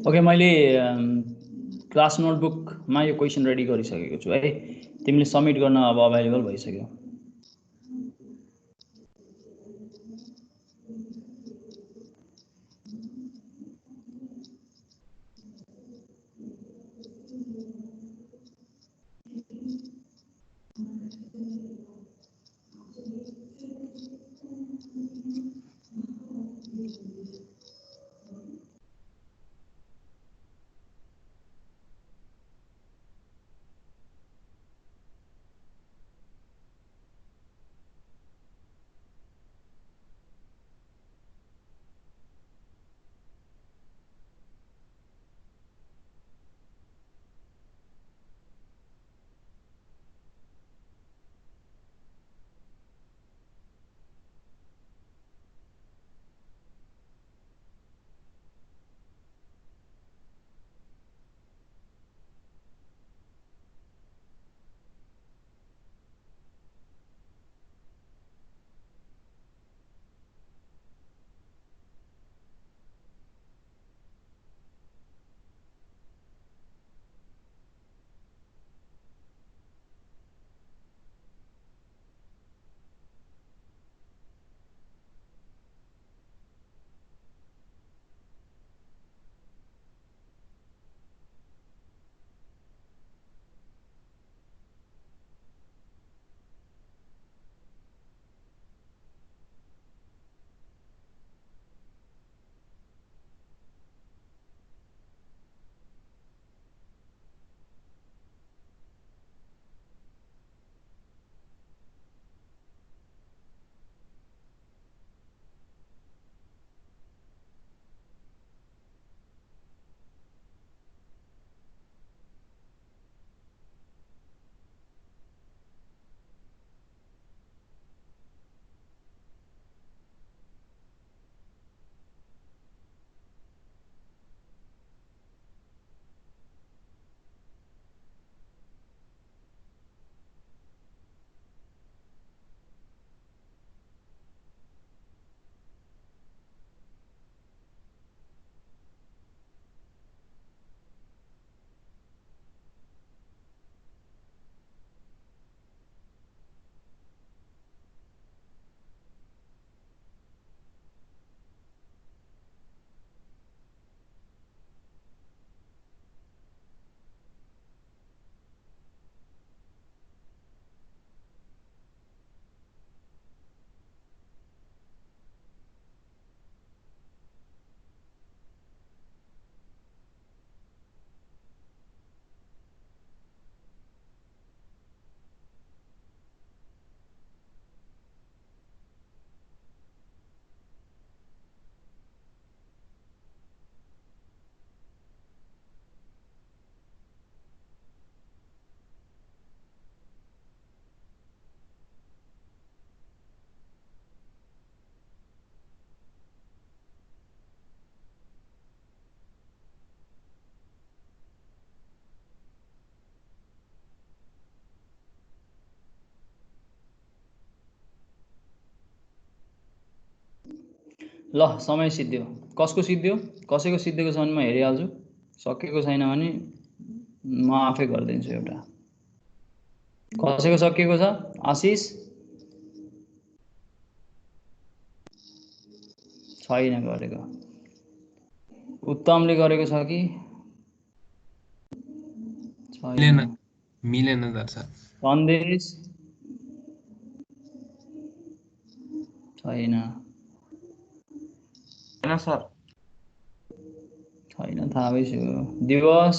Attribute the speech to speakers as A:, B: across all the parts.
A: Okay, मैले class नोटबुकमा यो question ready गरिसकेको छु है। तिमीले सबमिट गर्न अब अभाइलेबल भइसक्यो। ल, समय सिद्धियो। कसको सिद्धियो, कसैको सिद्धेको छ भने म हेरिहाल्छु, सकेको छैन भने म आफै गरिदिन्छु एउटा। कसैको सकिएको छ? आशिष छैन गरेको। उत्तमले गरेको छ कि छैन?
B: मिलेन दर्शक।
A: सन्देश छैन।
C: हैन सर,
A: छैन, थाहा छु। दिवस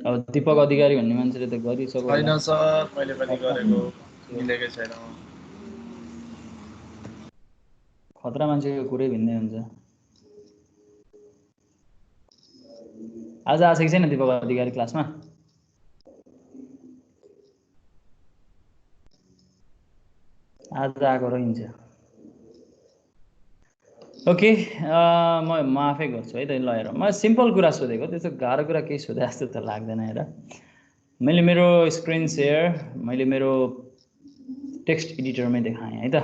A: अब दीपक अधिकारी भन्ने मान्छेले त गरिसक्यो होला।
D: छैन सर, मैले पनि गरेको मिलेकै छैन।
A: खतरा मान्छेको कुरै भिन्दै हुन्छ। आज आएको छैन दीपक अधिकारी क्लासमा? आज आएको रहन्छ। ओके, म आफै गर्छु है त। ल हेर, म सिम्पल कुरा सोधेको, त्यस्तो गाह्रो कुरा केही सोधे जस्तो त लाग्दैन। हेर, मैले मेरो स्क्रिन सेयर, मैले मेरो टेक्स्ट एडिटरमै देखाएँ है त।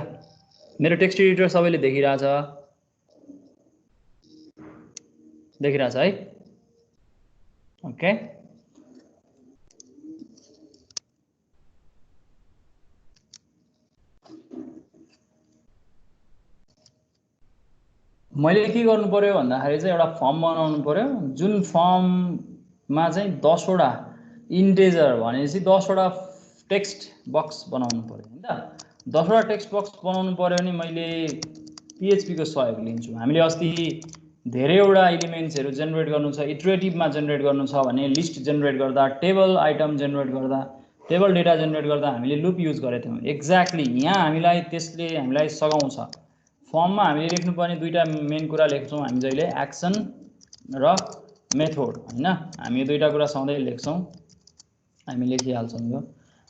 A: मेरो टेक्स्ट एडिटर सबैले देखिरहेछ है। ओके, मैले के गर्नु पर्यो भन्दाखेरि चाहिँ एउटा फर्म बनाउनु पर्यो, जुन फर्ममा चाहिँ 10 वटा इन्टेजर भनेपछि 10 वटा टेक्स्ट बक्स बनाउनु पर्यो हैन त। 10 वटा टेक्स्ट बक्स बनाउनु पर्यो भने मैले PHP को सहयोग लिन्छु। हामीले अस्ति धेरैवटा एलिमेन्ट्सहरु जेनेरेट गर्नु छ, इटरेटिभमा जेनेरेट गर्नु छ भने लिस्ट जेनेरेट गर्दा, टेबल आइटम जेनेरेट गर्दा, टेबल डेटा जेनेरेट गर्दा हामीले लुप युज गरेका थियौं। एक्ज्याक्टली यहाँ हामीलाई त्यसले हामीलाई सघाउँछ। फर्ममा हामीले लेख्नुपर्ने दुईटा मेन कुरा लेख्छौं हामी जहिले, एक्सन र मेथड हैन। हामी यो दुईटा कुरा सधैँ लेख्छौं, हामी लेखिहाल्छौं। यो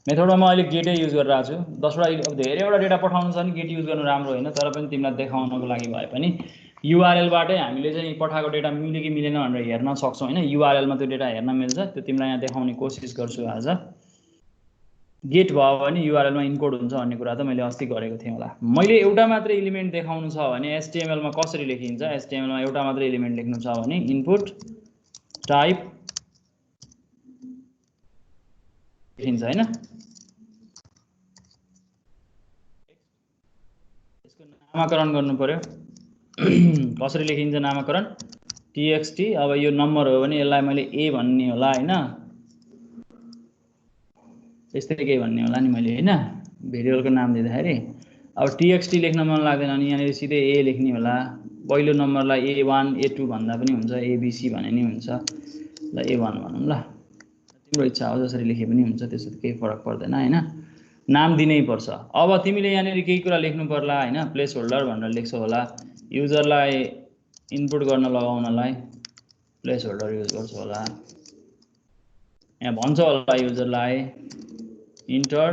A: मेथडमा म अहिले गेटै युज गरिरहेको छु। 10 वटा अब धेरैवटा डेटा पठाउनु छ भने गेट युज गर्नु राम्रो हैन, तर पनि तिमीलाई देखाउनको लागि भए पनि URL बाटै हामीले चाहिँ पठाएको डेटा मिल्यो कि मिलेन भनेर हेर्न सक्छौं हैन। URL मा त्यो डेटा हेर्न मिल्छ, त्यो तिमीलाई यहाँ देखाउने कोसिस गर्छु आज। गेट भयो भने URL मा इन्कोड हुन्छ भन्ने कुरा त मैले अस्ति गरेको थिएँ होला। मैले एउटा मात्र एलिमेन्ट देखाउनु छ भने HTML मा कसरी लेखिन्छ, HTML मा एउटा मात्र एलिमेन्ट लेख्नु छ भने इनपुट टाइप लेखिन्छ हैन। यसको नामकरण गर्नु पर्यो। कसरी लेखिन्छ नामकरण, txt। अब यो नम्बर हो भने यसलाई मैले a भन्ने होला हैन, यस्तै केही भन्ने होला नि मैले हैन, भेरिएबलको नाम दिँदाखेरि। अब txt लेख्न मन लाग्दैन अनि यहाँ सिधै a लेख्ने होला। पहिलो नम्बरलाई a1 a2 भन्दा पनि हुन्छ, abc भने नि हुन्छ। ल a1 भनौं ल, तिम्रो इच्छा हो जसरी लेखे पनि हुन्छ, त्यसो त केही फरक पर्दैन हैन। नाम दिनै पर्छ। अब तिमीले यहाँ केही कुरा लेख्नु पर्ला हैन, प्लेस होल्डर भनेर लेख्छौ होला। युजरलाई इनपुट गर्न लगाउनलाई प्लेस होल्डर युज गर्छौ होला। यहाँ भन्छ होला युजरलाई इन्टर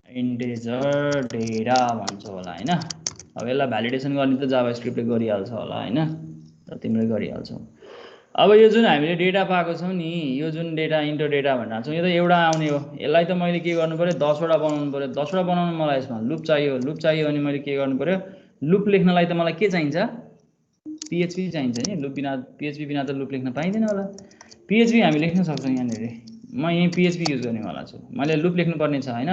A: इन्टिजर डेटा भन्छ होला हैन। अब यसलाई भ्यालिडेसन गर्ने त जाभास्क्रिप्टले गरिहाल्छ होला हैन, र तिमीले गरिहाल्छौ। अब यो जुन हामीले डेटा पाएको छौं नि, यो जुन डेटा इन्टर डेटा भनिरहेको छौं, यो त एउटा आउने हो। यसलाई त मैले के गर्नु पर्यो, 10 वटा बनाउनु पर्यो। 10 वटा बनाउन मलाई यसमा लुप चाहियो। लुप चाहियो भने मैले के गर्नु पर्यो, लुप लेख्नलाई त मलाई के चाहिन्छ, PHP चाहिन्छ नि। लुप बिना PHP बिना त लुप लेख्न पाइदैन होला। PHP हामी लेख्न सक्छौं यहाँनेर। म यही PHP युज गर्ने वाला छु। मैले लुप लेख्नु पर्ने छ हैन।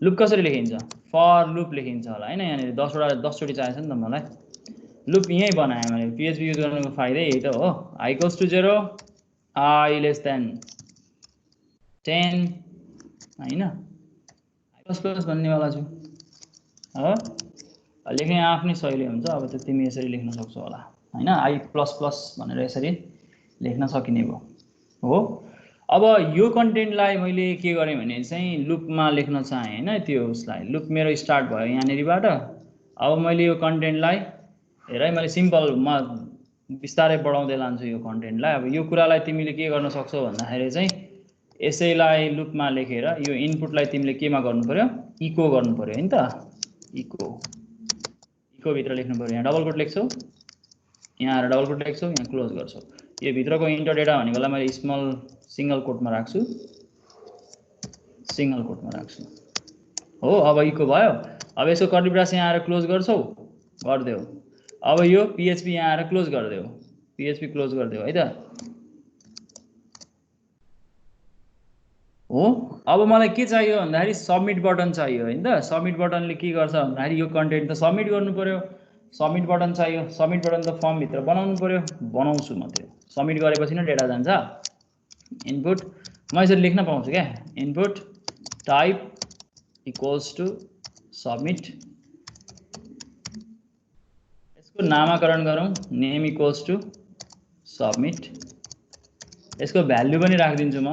A: लुप कसरी लेखिन्छ, फर लुप लेखिन्छ होला हैन। यहाँनेर 10 चोटी चाहिन्छ नि त मलाई। लुप यही बनाए मैले। PHP युज गर्नुको फाइदा यही त हो। I = 0, I less than 10 हैन। I++ भन्ने वाला छु हो। लेख्ने आफ्नै शैली हुन्छ। अब त तिमी यसरी लेख्न सक्छौ होला हैन, I++ भनेर यसरी लेख्न सकिने भयो हो। अब यो कन्टेन्टलाई मैले के गरेँ भने चाहिँ लुपमा लेख्न चाहे हैन। त्यो उसलाई लुप मेरो स्टार्ट भयो यहाँनेरिबाट। अब मैले यो कन्टेन्टलाई हेर है, मैले सिम्पल म बिस्तारै बढाउँदै लान्छु यो कन्टेन्टलाई। अब यो कुरालाई तिमीले के गर्न सक्छौ भन्दाखेरि चाहिँ यसैलाई लुपमा लेखेर यो इनपुटलाई तिमीले केमा गर्नु पर्यो, इको गर्नु पर्यो हैन त। इको भित्र लेख्नु पर्यो। यहाँ डबल कोट लेख्छौ, यहाँ आएर डबल कोट लेख्छौ, यहाँ क्लोज गर्छौ। यो भित्रको इन्टर डेटा भनेकोलाई मैले स्मल सिंगल कोटमा राख्छु, सिंगल कोटमा राख्छु हो। अब इको भयो। अब यसको कर्ली ब्रास यहाँ आएर क्लोज गर्छौ, गर्देऊ। अब यो PHP यहाँ आएर क्लोज गर्देऊ, PHP क्लोज गर्देऊ है त हो। अब मलाई के चाहियो भन्दाखेरि सबमिट बटन चाहियो हैन त। सबमिट बटनले के गर्छ भन्दाखेरि यो कन्टेन्ट त सबमिट गर्नु पर्यो। सबमिट बटन चाहियो। सबमिट बटन त फर्म भित्र बनाउनु पर्यो। बनाउँछु म त्यो। सबमिट गरेपछि नै डेटा जान्छ। इनपुट म यसरी लेख्न पाउँछु क्या, इनपुट टाइप = सबमिट। यसको नामकरण गरौँ, नेम = सबमिट। यसको भ्यालु पनि राखिदिन्छु म।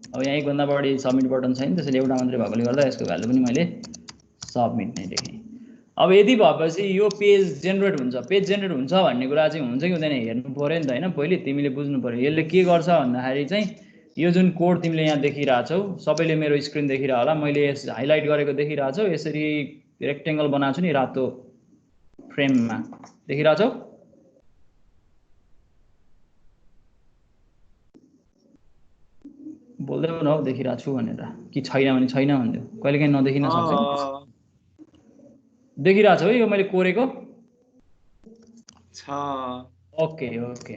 A: अब यहाँ एकभन्दा बढी सबमिट बटन छैन, त्यसैले एउटा मात्रै भएकोले गर्दा यसको भ्यालु पनि मैले सबमिट नै लेखेँ। अब यदि भएपछि यो पेज जेनेरेट हुन्छ। पेज जेनेरेट हुन्छ भन्ने कुरा चाहिँ हुन्छ कि हुँदैन हेर्नु पर्यो नि त हैन। पहिले तिमीले बुझ्नु पर्यो यसले के गर्छ भन्दाखेरि चाहिँ यो जुन कोड तिमीले यहाँ देखिरहेछौ, सबैले मेरो स्क्रिन देखिरह होला, मैले यस हाइलाइट गरेको देखिरहेछौ। यसरी रेक्टेंगल बनाएको छु नि रातो फ्रेममा, देखिरहेछौ। खोल्दै न देखिरहेको छु भनेर कि छैन भने छैन भन्दियो कहिलेकाहीँ नदेखिन सक्छ देखिरहेको छ है यो मैले कोरेको ओके ओके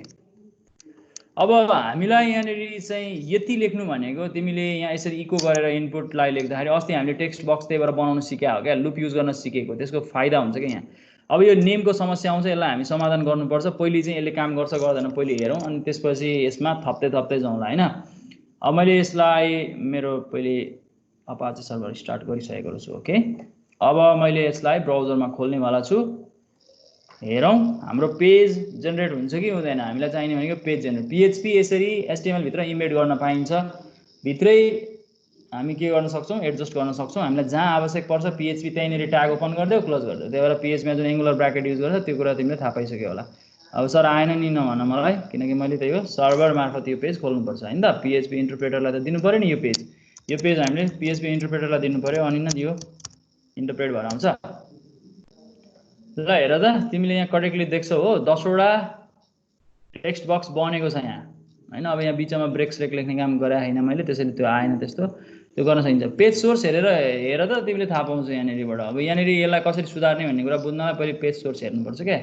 A: अब हामीलाई यहाँनिर चाहिँ यति लेख्नु भनेको तिमीले यहाँ यसरी इको गरेर इनपुटलाई लेख्दाखेरि अस्ति हामीले टेक्स्ट बक्स त्यहीबाट बनाउन सिक्या हो क्या लुप युज गर्न सिकेको त्यसको फाइदा हुन्छ क्या यहाँ अब यो नेमको समस्या आउँछ यसलाई हामी समाधान गर्नुपर्छ पहिले चाहिँ यसले काम गर्छ गर्दैन पहिले हेरौँ अनि त्यसपछि यसमा थप्दै जाउँला हैन अब मैले यसलाई मेरो पहिले अपाचे सर्भर स्टार्ट गरिसकेको छु ओके अब मैले यसलाई ब्राउजरमा खोल्नेवाला छु हेरौँ हाम्रो पेज जेनेरेट हुन्छ कि हुँदैन हामीलाई चाहिने भनेको पेज जेनेरेट PHP यसरी HTML भित्र इम्बेड गर्न पाइन्छ भित्रै हामी के गर्न सक्छौँ एडजस्ट गर्न सक्छौँ हामीलाई जहाँ आवश्यक पर्छ PHP त्यहीँनिर ट्याग ओपन गरिदेऊ क्लोज गरिदेऊ त्यही भएर PHP मा जुन एङ्गुलर ब्राकेट युज गर्छ त्यो कुरा तिमीले थाहा पाइसक्यो होला अब सर आएन नि नभन मलाई किनकि मैले त यो सर्भर मार्फत यो पेज खोल्नुपर्छ हैन त PHP इन्टरप्रेटरलाई त दिनु पर्यो नि यो पेज हामीले PHP इन्टरप्रेटरलाई दिनु पर्यो अनि न यो इन्टरप्रेट भएर आउँछ ल हेर त तिमीले यहाँ करेक्टली देख्छौ हो 10 वटा टेक्स्ट बक्स बनेको छ यहाँ हैन अब यहाँ बीचमा ब्रेक लेख्ने काम गरे हैन मैले त्यसैले त्यो आएन त्यस्तो त्यो गर्न सकिन्छ पेज सोर्स हेर त तिमीले थाहा पाउँछ यहाँनिरबाट अब यहाँनिर यसलाई कसरी सुधार्ने भन्ने कुरा बुझ्नलाई पहिले पेज सोर्स हेर्नुपर्छ के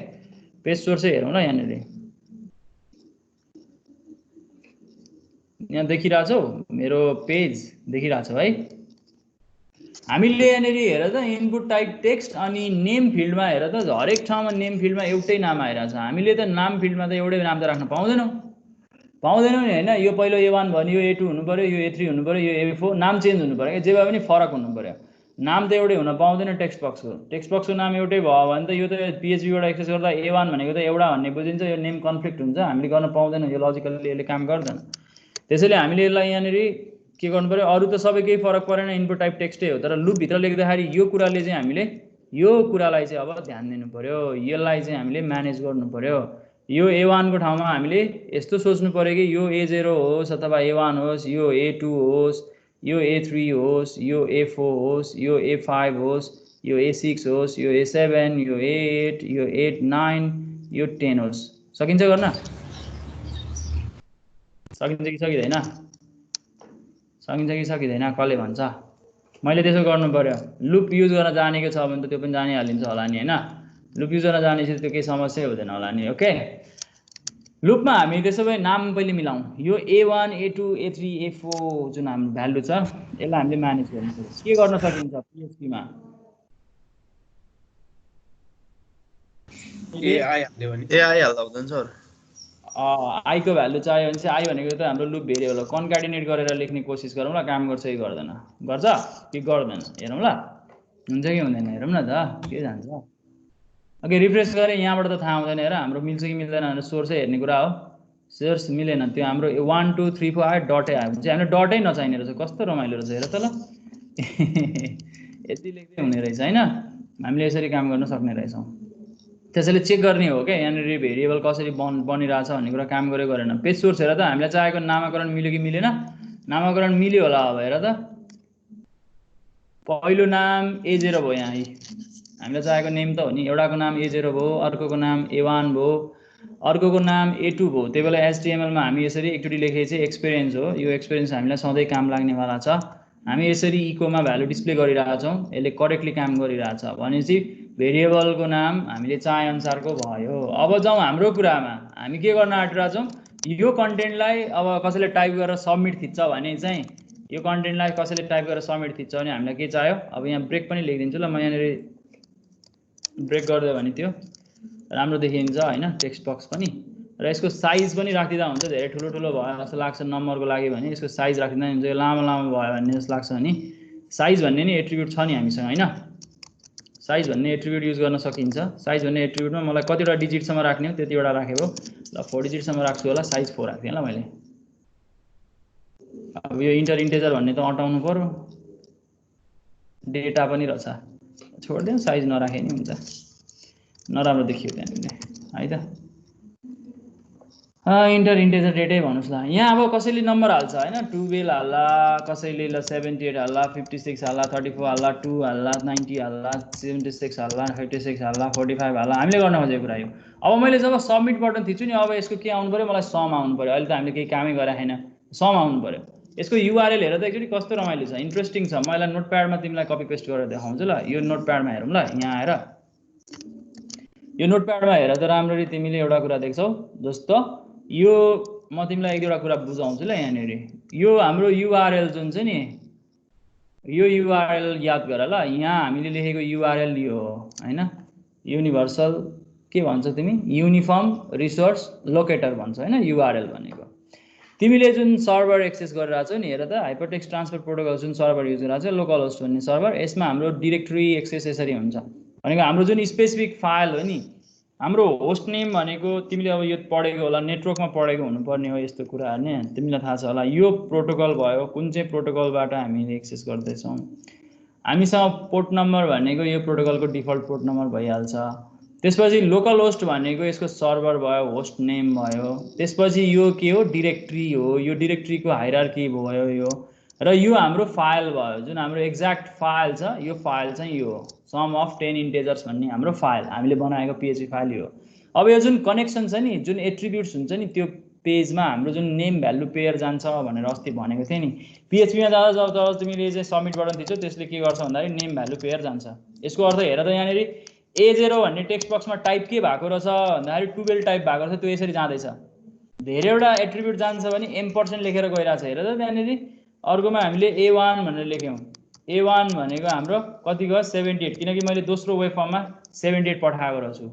A: पेज सोर्स हेरौँ ल यहाँनिर यहाँ देखिरहेछौ मेरो पेज देखिरहेछौ है हामीले यहाँनिर हेर त इनपुट टाइप टेक्स्ट अनि नेम फिल्डमा हेर त हरेक ठाउँमा नेम फिल्डमा एउटै नाम आइरहेछ हामीले त नाम फिल्डमा त एउटै नाम त राख्न पाउँदैनौँ नि हैन यो पहिलो A1 भन्यो यो A2 हुनु पर्यो यो A3 हुनु पर्यो यो A4 नाम चेन्ज हुनु पर्यो जे भए पनि फरक हुनु पर्यो नाम त एउटै हुन पाउँदैन टेक्स्ट बक्सको नाम एउटै भयो भने त यो त PHP बाट एक्सेस गर्दा A1 भनेको त एउटा भन्ने बुझिन्छ यो नेम कन्फ्लिक्ट हुन्छ हामीले गर्न पाउँदैन यो लजिकली यसले काम गर्दैन त्यसैले हामीले यसलाई यहाँनिर के गर्नु पर्यो अरु त सबै केही फरक परेन इनपुट टाइप टेक्स्टै हो तर लुप भित्र लेख्दाखेरि यो कुराले चाहिँ हामीले यो कुरालाई चाहिँ अब ध्यान दिनु पर्यो यसलाई चाहिँ हामीले म्यानेज गर्नु पर्यो यो A1 को ठाउँमा हामीले यस्तो सोच्नु पर्यो कि यो A0 होस् अथवा A1 होस् यो A2 होस् यो A3 होस् यो A4 होस् यो A5 होस् यो A6 होस् यो A7 यो A8 यो 8 9 यो 10 होस् सकिन्छ गर्न सकिन्छ कि सकिदैन सकिँदैन कसले भन्छ मैले त्यसो गर्नु पर्यो लुप युज गर्न जानेको छ भने त त्यो पनि जानिहालिन्छ होला नि हैन लुप युज गर्न जानेपछि त्यो केही समस्या हुँदैन होला नि ओके लुपमा हामी त्यसो भए नाम पहिले मिलाउँ यो A1 A2 A3 A4 जुन हाम्रो भ्यालु छ यसलाई हामीले म्यानेज गर्नुपर्छ के गर्न सकिन्छ PHP मा
D: AI हाल्दा हुँदैन सर
A: आई को भ्यालु चाहियो भने चाहिँ आई भनेको त हाम्रो लुप भेरिएबल हो कन्क्याटिनेट गरेर लेख्ने कोसिस गरौँ ल काम गर्छ कि गर्दैन गर्छ कि गर्दैन हेरौँ ल हुन्छ कि हुँदैन हेरौँ न त के जान्छ ओके रिफ्रेस गरे यहाँबाट त थाहा हुँदैन हेर हाम्रो मिल्छ कि मिल्दैन भनेर सोर्सै हेर्ने कुरा हो सोर्स मिलेन त्यो हाम्रो 1 2 3 4 आयो डटै आयो भने चाहिँ हामीले डटै नचाहिने रहेछ कस्तो रमाइलो रहेछ हेर त ल यति लेख्दै हुने रहेछ हैन हामीले यसरी काम गर्न सक्ने रहेछौँ त्यसैले चेक गर्ने हो क्या यहाँनिर भेरिएबल कसरी बनिरहेछ भन्ने कुरा काम गरे गरेन पेज सोर्स हेर त हामीलाई चाहेको नामाकरण मिल्यो कि मिलेन नामाकरण मिल्यो होला अब हेर त पहिलो नाम A0 भयो यहाँ हामीलाई चाहेको नेम त हो नि एउटाको नाम A0 भयो अर्कोको नाम A1 भयो अर्कोको नाम A2 भयो त्यही बेला HTML मा हामी यसरी एकचोटि लेखेको चाहिँ एक्सपिरियन्स हो यो एक्सपिरियन्स हामीलाई सधैँ काम लाग्नेवाला छ हामी यसरी इकोमा भ्यालु डिस्प्ले गरिरहेछौँ यसले करेक्टली काम गरिरहेछ भनेपछि भेरिएबलको नाम हामीले चाहे अनुसारको भयो अब जाउँ हाम्रो कुरामा हामी के गर्न आँटिरहेछौँ यो कन्टेन्टलाई अब कसैले टाइप गरेर सबमिट थिच्छ भने चाहिँ यो कन्टेन्टलाई कसैले टाइप गरेर सबमिट थिच्छ भने हामीलाई के चाहियो अब यहाँ ब्रेक पनि लेखिदिन्छु ल म यहाँनिर ब्रेक गरिदियो भने त्यो राम्रो देखिन्छ हैन टेक्स्ट बक्स पनि र यसको साइज पनि राखिदिँदा हुन्छ धेरै ठुलो भयो जस्तो लाग्छ नम्बरको लागि भने यसको साइज राखिदिँदा हुन्छ यो लामो भयो भन्ने जस्तो लाग्छ भने साइज भन्ने नि एट्रिब्युट छ नि हामीसँग हैन साइज भन्ने एट्रिब्युट युज गर्न सकिन्छ साइज भन्ने एट्रिब्युटमा मलाई कतिवटा डिजिटसम्म राख्ने हो त्यतिवटा राखेको ल 4 डिजिटसम्म राख्छु होला साइज 4 राख्दिएँ ल मैले अब यो इन्टिजर भन्ने त अटाउनु पर्यो डेटा पनि रहेछ छोड्दिउँ साइज नराखे नि हुन्छ नराम्रो देखियो त्यहाँनिर है त इन्टिजर डेटै भन्नुस् ल यहाँ अब कसैले नम्बर हाल्छ हैन 2 बेल हाल्ला कसैले ल 78 हाल्ला 56 हाल्ला 34 हाल्ला 2 हाल्ला 90 हाल्ला 76 हाल्ला 56 हाल्ला 45 हाल्ला हामीले गर्न खोजेको कुरा यो अब मैले जब सबमिट बटन थिच्छु नि अब यसको के आउनु पर्यो मलाई सम आउनु पर्यो अहिले त हामीले केही कामै गरे छैन सम आउनु पर्यो यसको युआरएल हेर त एकचोटि कस्तो रमाइलो छ, इन्ट्रेस्टिङ छ। म यसलाई नोटप्याडमा तिमीलाई कपी पेस्ट गरेर देखाउँछु ल। यो नोटप्याडमा हेरौँ ल, यहाँ आएर यो नोटप्याडमा हेर त राम्ररी तिमीले एउटा कुरा देख्छौ। जस्तो यो म तिमीलाई एक दुईवटा कुरा बुझाउँछु ल। यहाँनिर यो हाम्रो युआरएल जुन छ नि, यो युआरएल याद गर ल। यहाँ हामीले लेखेको युआरएल यो हो हैन, युनिभर्सल के भन्छ तिमी, युनिफर्म रिसोर्स लोकेटर भन्छ हैन युआरएल भनेको। तिमीले जुन सर्भर एक्सेस गरिरहेछौ नि, हेर त हाइपरटेक्स्ट ट्रान्सफर प्रोटोकल जुन सर्भर युज गरिरहेछ लोकल होस्ट भन्ने सर्भर, यसमा हाम्रो डिरेक्टरी एक्सेस यसरी हुन्छ भनेको हाम्रो जुन स्पेसिफिक फाइल हो नि, हाम्रो होस्ट नेम भनेको तिमीले अब यो पढेको होला, नेटवर्कमा पढेको हुनुपर्ने हो यस्तो कुराहरु नि, तिमीलाई थाहा छ होला। यो प्रोटोकल भयो, कुन चाहिँ प्रोटोकलबाट हामीले एक्सेस गर्दैछौँ, हामीसँग पोर्ट नम्बर भनेको यो प्रोटोकलको डिफल्ट पोर्ट नम्बर भइहाल्छ। त्यसपछि लोकल होस्ट भनेको यसको सर्भर भयो, होस्ट नेम भयो। त्यसपछि यो के हो, डिरेक्टरी हो, यो डिरेक्टरीको हायरार्की भयो यो। र यो हाम्रो फाइल भयो, जुन हाम्रो एक्ज्याक्ट फाइल छ, यो फाइल चाहिँ यो हो, सम अफ 10 इन्टेजर्स भन्ने हाम्रो फाइल हामीले बनाएको पीएचपी फाइल यो। अब यो जुन कनेक्सन छ नि, जुन एट्रिब्युट्स हुन्छ नि, त्यो पेजमा हाम्रो जुन नेम भ्यालु पेयर जान्छ भनेर अस्ति भनेको थिएँ नि, पीएचपीमा जाँदा जब तिमीले चाहिँ सबमिट बटन थिच्छौ त्यसले के गर्छ भन्दाखेरि नेम भ्यालु पेयर जान्छ। यसको अर्थ हेर त यहाँनिर A0 भन्ने टेक्स्ट बक्समा टाइप के भएको रहेछ भन्दाखेरि 12 टाइप भएको रहेछ, त्यो यसरी जाँदैछ। धेरैवटा एट्रिब्युट जान्छ भने M% लेखेर गइरहेछ। हेर त त्यहाँनिर अर्कोमा हामीले A1 भनेर लेख्यौँ, A1 भनेको हाम्रो कति गयो 78, किनकि मैले दोस्रो वेब फर्ममा 78 पठाएको रहेछु।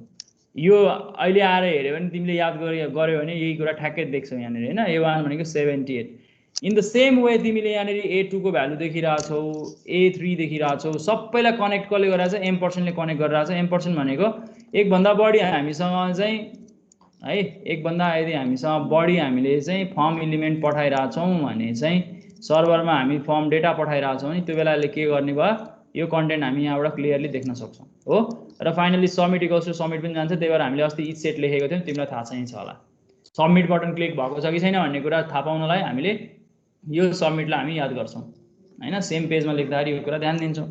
A: यो अहिले आएर हेऱ्यो भने तिमीले याद गर्यो भने यही कुरा ठ्याक्कै देख्छौ यहाँनिर हैन, A1 भनेको 78। इन द सेम वे तिमीले यहाँनिर A2 को भ्यालु देखिरहेछौ, A3 देखिरहेछौ, सबैलाई कनेक्ट कसले गरिरहेछ, M% ले कनेक्ट गरिरहेछ। M% भनेको एक भन्दा बढी हामीसँग चाहिँ है, एक भन्दा यदि हामीसँग बढी हामीले चाहिँ फर्म एलिमेन्ट पठाइरहेछौँ भने चाहिँ सर्भरमा हामी फर्म डेटा पठाइरहेछौँ नि, त्यो बेलाले के गर्ने भयो, यो कन्टेन्ट हामी यहाँबाट क्लियरली देख्न सक्छौँ हो। र finally submit equals to submit पनि जान्छ। त्यही भएर हामीले अस्ति इच सेट लेखेको थियौँ, तिमीलाई थाहा चाहिँ छ होला। सबमिट बटन क्लिक भएको छ कि छैन भन्ने कुरा थाहा पाउनलाई हामीले यो सबमिटलाई हामी याद गर्छौँ हैन, सेम पेजमा लेख्दाखेरि यो कुरा ध्यान दिन्छौँ।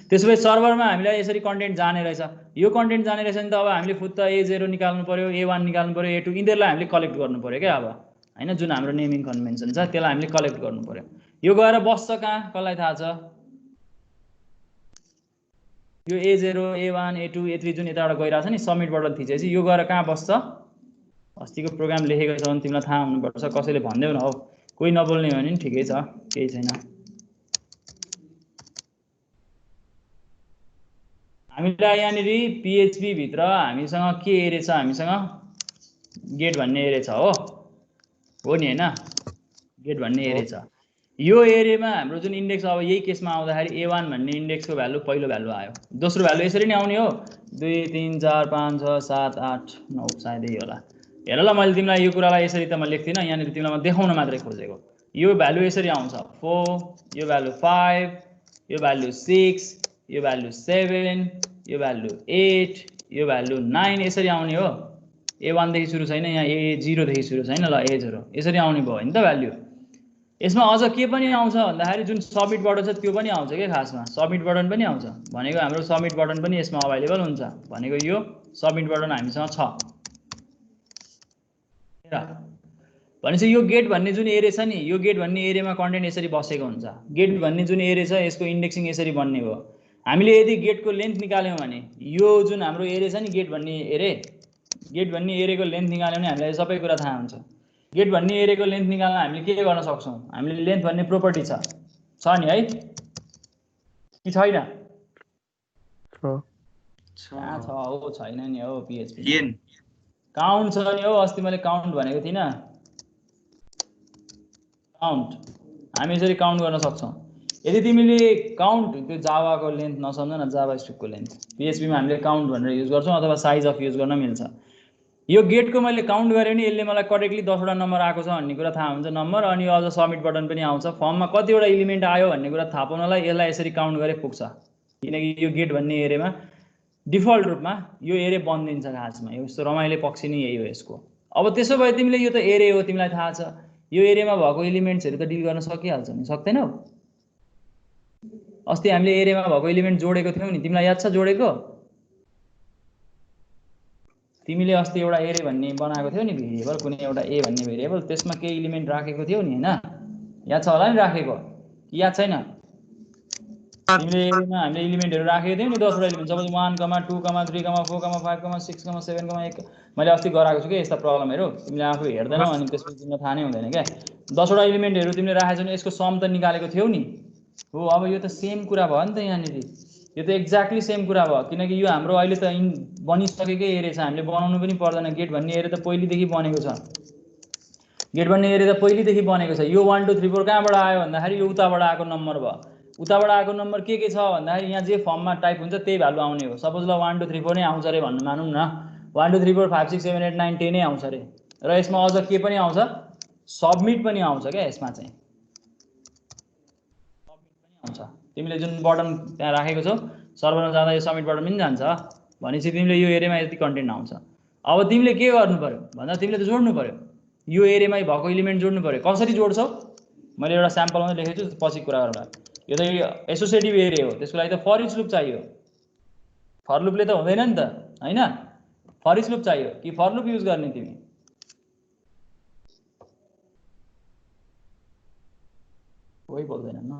A: त्यसपछि सर्भरमा हामीलाई यसरी कन्टेन्ट जाने रहेछ। यो कन्टेन्ट जाने रहेछ नि त अब हामीले फुत्त A0 निकाल्नु पर्यो, A1 निकाल्नु पर्यो, A2, यिनीहरूलाई हामीले कलेक्ट गर्नु पर्यो क्या अब हैन। जुन हाम्रो नेमिङ कन्भेन्सन छ त्यसलाई हामीले कलेक्ट गर्नु पर्यो। यो गएर बस्छ कहाँ, कसलाई थाहा छ? यो A0, A1, A2, A3 जुन यताबाट गइरहेछ नि, सबमिट बटन थिचेपछि यो गएर कहाँ बस्छ? अस्तिको प्रोग्राम लेखेको छ भने तिमीलाई थाहा हुनुपर्छ, कसैले भन्देऊ न हौ, कोही नबोल्ने हो भने नि ठिकै छ, केही छैन। हामीलाई यहाँनिर पीएचपी भित्र हामीसँग के एरे छ, हामीसँग गेट भन्ने एरे छ हो नि हैन, गेट भन्ने एरे छ। यो एरेमा हाम्रो जुन इन्डेक्स, अब यही केसमा आउँदाखेरि A1 भन्ने इन्डेक्सको भ्यालु पहिलो भ्यालु आयो। दोस्रो भ्यालु यसरी नै आउने हो, 2 3 4 5 6 7 8 9 सायद यही होला। हेर ल, मैले तिमीलाई यो कुरालाई यसरी त म लेख्दिनँ, यहाँनिर तिमीलाई म देखाउन मात्रै खोजेको। यो भ्यालु यसरी आउँछ 4, यो भ्यालु 5, यो भ्यालु 6, यो भ्यालु 7, यो भ्यालु 8, यो भ्यालु 9, यसरी आउने हो। A1 देखि सुरु छैन, यहाँ A0 देखि सुरु छैन ल, A0 यसरी आउने भयो नि त भ्यालु। यसमा अझ के पनि आउँछ भन्दाखेरि जुन सबमिट बटन छ त्यो पनि आउँछ के, खासमा सबमिट बटन पनि आउँछ भनेको हाम्रो सबमिट बटन पनि यसमा अभाइलेबल हुन्छ भनेको यो सबमिट बटन हामीसँग छ। भनेपछि यो गेट भन्ने जुन एरे छ नि, यो गेट भन्ने एरेमा कन्टेन्ट यसरी बसेको हुन्छ। गेट भन्ने जुन एरे छ यसको इन्डेक्सिङ यसरी बन्ने हो। हामीले यदि गेटको लेन्थ निकाल्यौँ भने यो जुन हाम्रो एरे छ नि, गेट भन्ने एरे, गेट भन्ने एरेको लेन्थ निकाल्यौँ भने हामीलाई सबै कुरा थाहा हुन्छ। गेट भन्ने एरेको लेन्थ निकाल्न हामीले के गर्न सक्छौँ, हामीले लेन्थ भन्ने प्रोपर्टी छ नि है कि छैन? कहाँ छ हो, छैन नि हो पीएचपी। काउन्ट छ नि हो, अस्ति मैले काउन्ट भनेको थिइनँ, काउन्ट हामी यसरी काउन्ट गर्न सक्छौँ। यदि तिमीले काउन्ट, त्यो जावाको लेन्थ नसम्झ न, जावा स्क्रिप्टको लेन्थ, पीएचपीमा हामीले काउन्ट भनेर युज गर्छौँ अथवा साइज अफ युज गर्न मिल्छ। यो गेटको मैले काउन्ट गरेँ भने यसले मलाई करेक्टली 10 वटा नम्बर आएको छ भन्ने कुरा थाहा हुन्छ, नम्बर, अनि अझ सबमिट बटन पनि आउँछ। फर्ममा कतिवटा एलिमेन्ट आयो भन्ने कुरा थाहा पाउनलाई यसलाई यसरी काउन्ट गरे पुग्छ, किनकि यो गेट भन्ने एरेमा डिफल्ट रूपमा यो एरे बनिदिन्छ खासमा। यस्तो रमाइलो पक्ष नै यही हो यसको। अब त्यसो भए तिमीले यो त एरे हो, तिमीलाई थाहा छ, यो एरेमा भएको एलिमेन्ट्सहरू त डिल गर्न सकिहाल्छ नि, सक्दैनौ? अस्ति हामीले एरेमा भएको एलिमेन्ट जोडेको थियौँ नि, तिमीलाई याद छ जोडेको? तिमीले अस्ति एउटा एरे भन्ने बनाएको थियौ नि भेरिएबल, कुनै एउटा ए भन्ने भेरिएबल, त्यसमा केही एलिमेन्ट राखेको थियौ नि हैन, याद छ होला नि राखेको याद छैन तिमीले एरेमा हामीले एलिमेन्टहरु राखेको थियौ नि 10 वटा एलिमेन्ट सपोज 1 2 3 4 5 6 7 1 मैले अस्ति गराएको छु के यस्ता प्रब्लमहरु तिमीले आफू हेर्दैनौ अनि त्यसपछि तिमीलाई थाहा नै हुँदैन के 10 वटा एलिमेन्टहरु तिमीले राखेछौ नि यसको सम त निकालेको थियौ नि हो अब यो त सेम कुरा भयो नि त यहाँनेरि यो त एक्ज्याक्टली सेम कुरा भयो किनकि यो हाम्रो अहिले त बनिसकेकै एरे छ हामीले बनाउनु पनि पर्दैन गेट भन्ने एरे त पहिलेदेखि बनेको छ गेट भन्ने एरे त पहिलेदेखि बनेको छ यो 1 2 3 4 कहाँबाट आयो भन्दाखेरि यो उताबाट आएको नम्बर भयो उताबाट आएको नम्बर के छ भन्दाखेरि यहाँ जे फर्ममा टाइप हुन्छ त्यही भ्यालु आउने हो सपोज ल 1 2 3 4 नै आउँछ रे भन्नु मानौँ न 1 2 3 4 5 6 7 8 9 10 नै आउँछ रे र यसमा अझ के पनि आउँछ सबमिट पनि आउँछ क्या यसमा चाहिँ सबमिट पनि आउँछ तिमीले जुन बटन त्यहाँ राखेको छौ सर्भरमा जाँदा यो सबमिट बटन पनि जान्छ भनेपछि तिमीले यो एरियामा यति कन्टेन्ट आउँछ अब तिमीले के गर्नु पर्यो भन्दा तिमीले त जोड्नु पर्यो यो एरियामै भएको एलिमेन्ट जोड्नु पर्यो कसरी जोड्छौ मैले एउटा स्याम्पलमा लेखेको छु पछि कुरा गरौँला यो त एसोसिएटिभ एरे हो त्यसको लागि त फर इच लुप चाहियो फर लुपले त हुँदैन नि त हैन फर इच लुप चाहियो कि फर लुप युज गर्ने तिमी कोही बोल्दैन न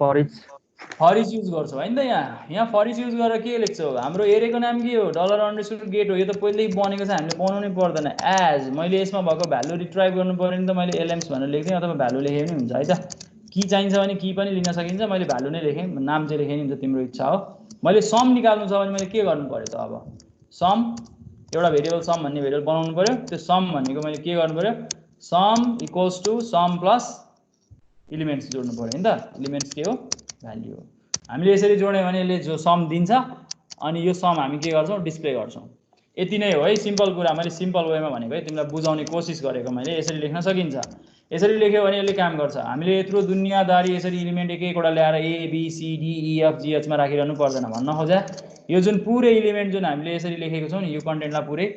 B: फर इच
A: युज गर्छौ हैन त यहाँ फर इच युज गरेर के लेख्छौ हाम्रो एरेको नाम के हो $_गेट हो यो त पहिल्यै बनेको छ हामीले बनाउनै पर्दैन एज मैले यसमा भएको भ्यालु रिट्राइभ गर्नु पर्यो नि त मैले एलएम्स भनेर लेख्थेँ अथवा भ्यालु लेखे पनि हुन्छ है त की चाहिन्छ भने की पनि लिन सकिन्छ मैले भ्यालु नै लेखेँ नाम चाहिँ लेखे नि हुन्छ तिम्रो इच्छा हो मैले सम निकाल्नु छ भने मैले के गर्नु पर्यो त अब सम एउटा भेरिएबल सम भन्ने भेरिएबल बनाउनु पर्यो त्यो सम भनेको मैले के गर्नु पर्यो sum equals to sum plus elements जोड्नु पर्यो हैन त एलिमेन्ट्स के हो भ्यालु हो हामीले यसरी जोड्यो भने यसले जो सम दिन्छ अनि यो सम हामी के गर्छौं डिस्प्ले गर्छौं यति नै हो है सिम्पल कुरा मैले सिम्पल वेमा भनेको है तिमीलाई बुझाउने कोसिस गरेको मैले यसरी लेख्न सकिन्छ यसरी लेख्यो भने यसले काम गर्छ हामीले यत्रो दुनियादारी यसरी एलिमेन्ट एक एकवटा ल्याएर A B C D E F G H मा राखिरहनु पर्दैन भन्न खोजे यो जुन पुरै एलिमेन्ट जुन हामीले यसरी लेखेको छौं नि यो कन्टेन्टलाई पुरै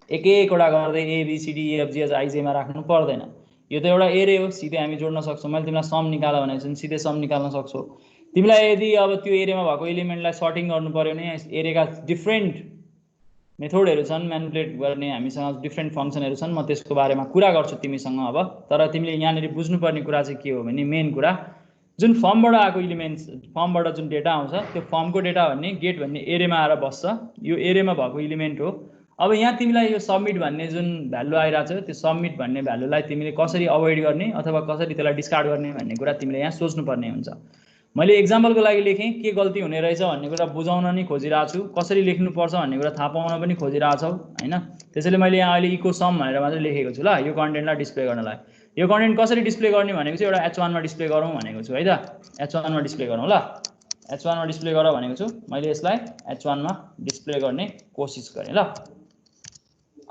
A: एक एकवटा गर्दै A B C D E F G H I J मा राख्नु पर्दैन यो त एउटा एरे हो सिधै हामी जोड्न सक्छौं मैले तिमीलाई सम निकाल भनेको छु सिधै सम निकाल्न सक्छौ तिमीलाई यदि अब त्यो एरियामा भएको एलिमेन्टलाई सर्टिङ गर्नु पर्यो भने एरेका डिफरेन्ट मेथडहरु छन् म्यानिपुलेट गर्ने हामीसँग डिफरेन्ट फंक्सनहरु छन् म त्यसको बारेमा कुरा गर्छु तिमीसँग अब तर तिमीले यहाँनेरि बुझ्नुपर्ने कुरा चाहिँ के हो भने मेन कुरा जुन फर्मबाट आएको एलिमेन्ट्स फर्मबाट जुन डेटा आउँछ त्यो फर्मको डेटा भन्ने गेट भन्ने एरेमा आएर बस्छ यो एरेमा भएको एलिमेन्ट हो अब यहाँ तिमीलाई यो सबमिट भन्ने जुन भ्यालु आइराछ त्यो सबमिट भन्ने भ्यालुलाई तिमीले कसरी अभोइड गर्ने अथवा कसरी त्यसलाई डिस्कार्ड गर्ने भन्ने कुरा तिमीले यहाँ सोच्नुपर्ने हुन्छ मैले एक्जाम्पलको लागि लेखेँ के गल्ती हुने रहेछ भन्ने कुरा बुझाउन नि खोजिरहेको छु कसरी लेख्नु पर्छ भन्ने कुरा थाहा पाउन पनि खोजिरहेको छौ हैन त्यसैले मैले यहाँ अहिले इको सम भनेर मात्र लेखेको छु ल यो कन्टेन्टलाई डिस्प्ले गर्नलाई यो कन्टेन्ट कसरी डिस्प्ले गर्ने भनेको चाहिँ एउटा h1 मा डिस्प्ले गरौँ भनेको छु है त h1 मा डिस्प्ले गरौँ ल h1 मा डिस्प्ले गर भनेको छु मैले यसलाई h1 मा डिस्प्ले गर्ने कोसिस गरेँ ल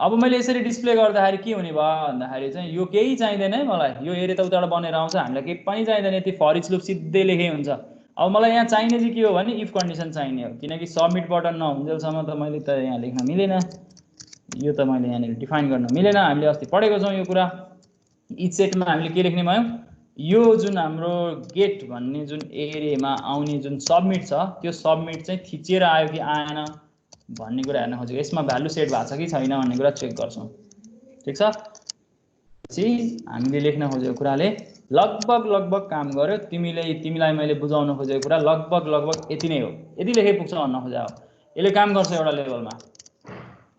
A: अब मैले यसरी डिस्प्ले गर्दाखेरि के हुने भयो भन्दाखेरि चाहिँ यो केही चाहिदैन है मलाई यो एरे त उताबाट बनेर आउँछ हामीलाई केही पनि चाहिदैन यति फर इच लुप सिधै लेखे हुन्छ अब मलाई यहाँ चाहिने चाहिँ के हो भने इफ कन्डिसन चाहिने हो किनकि सबमिट बटन नहुन्जेलसम्म त मैले त यहाँ लेख्न मिलेन यो त मैले यहाँ डिफाइन गर्न मिलेन हामीले अस्ति पढेको छौं यो कुरा इच सेटमा हामीले के लेख्ने भयो यो जुन हाम्रो गेट भन्ने जुन एरेमा आउने जुन सबमिट छ त्यो सबमिट चाहिँ थिचेर आयो कि आएन भन्ने कुरा हेर्न खोजेको यसमा भ्यालु सेट भएको छ कि छैन भन्ने कुरा चेक गर्छौं ठीक छ पछि हामीले लेख्न खोजेको कुराले लगभग काम गर्यो तिमीलाई मैले बुझाउन खोजेको कुरा लगभग यति नै हो यति लेखे पुग्छ भन्न खोजे हो यसले काम गर्छ एउटा लेभलमा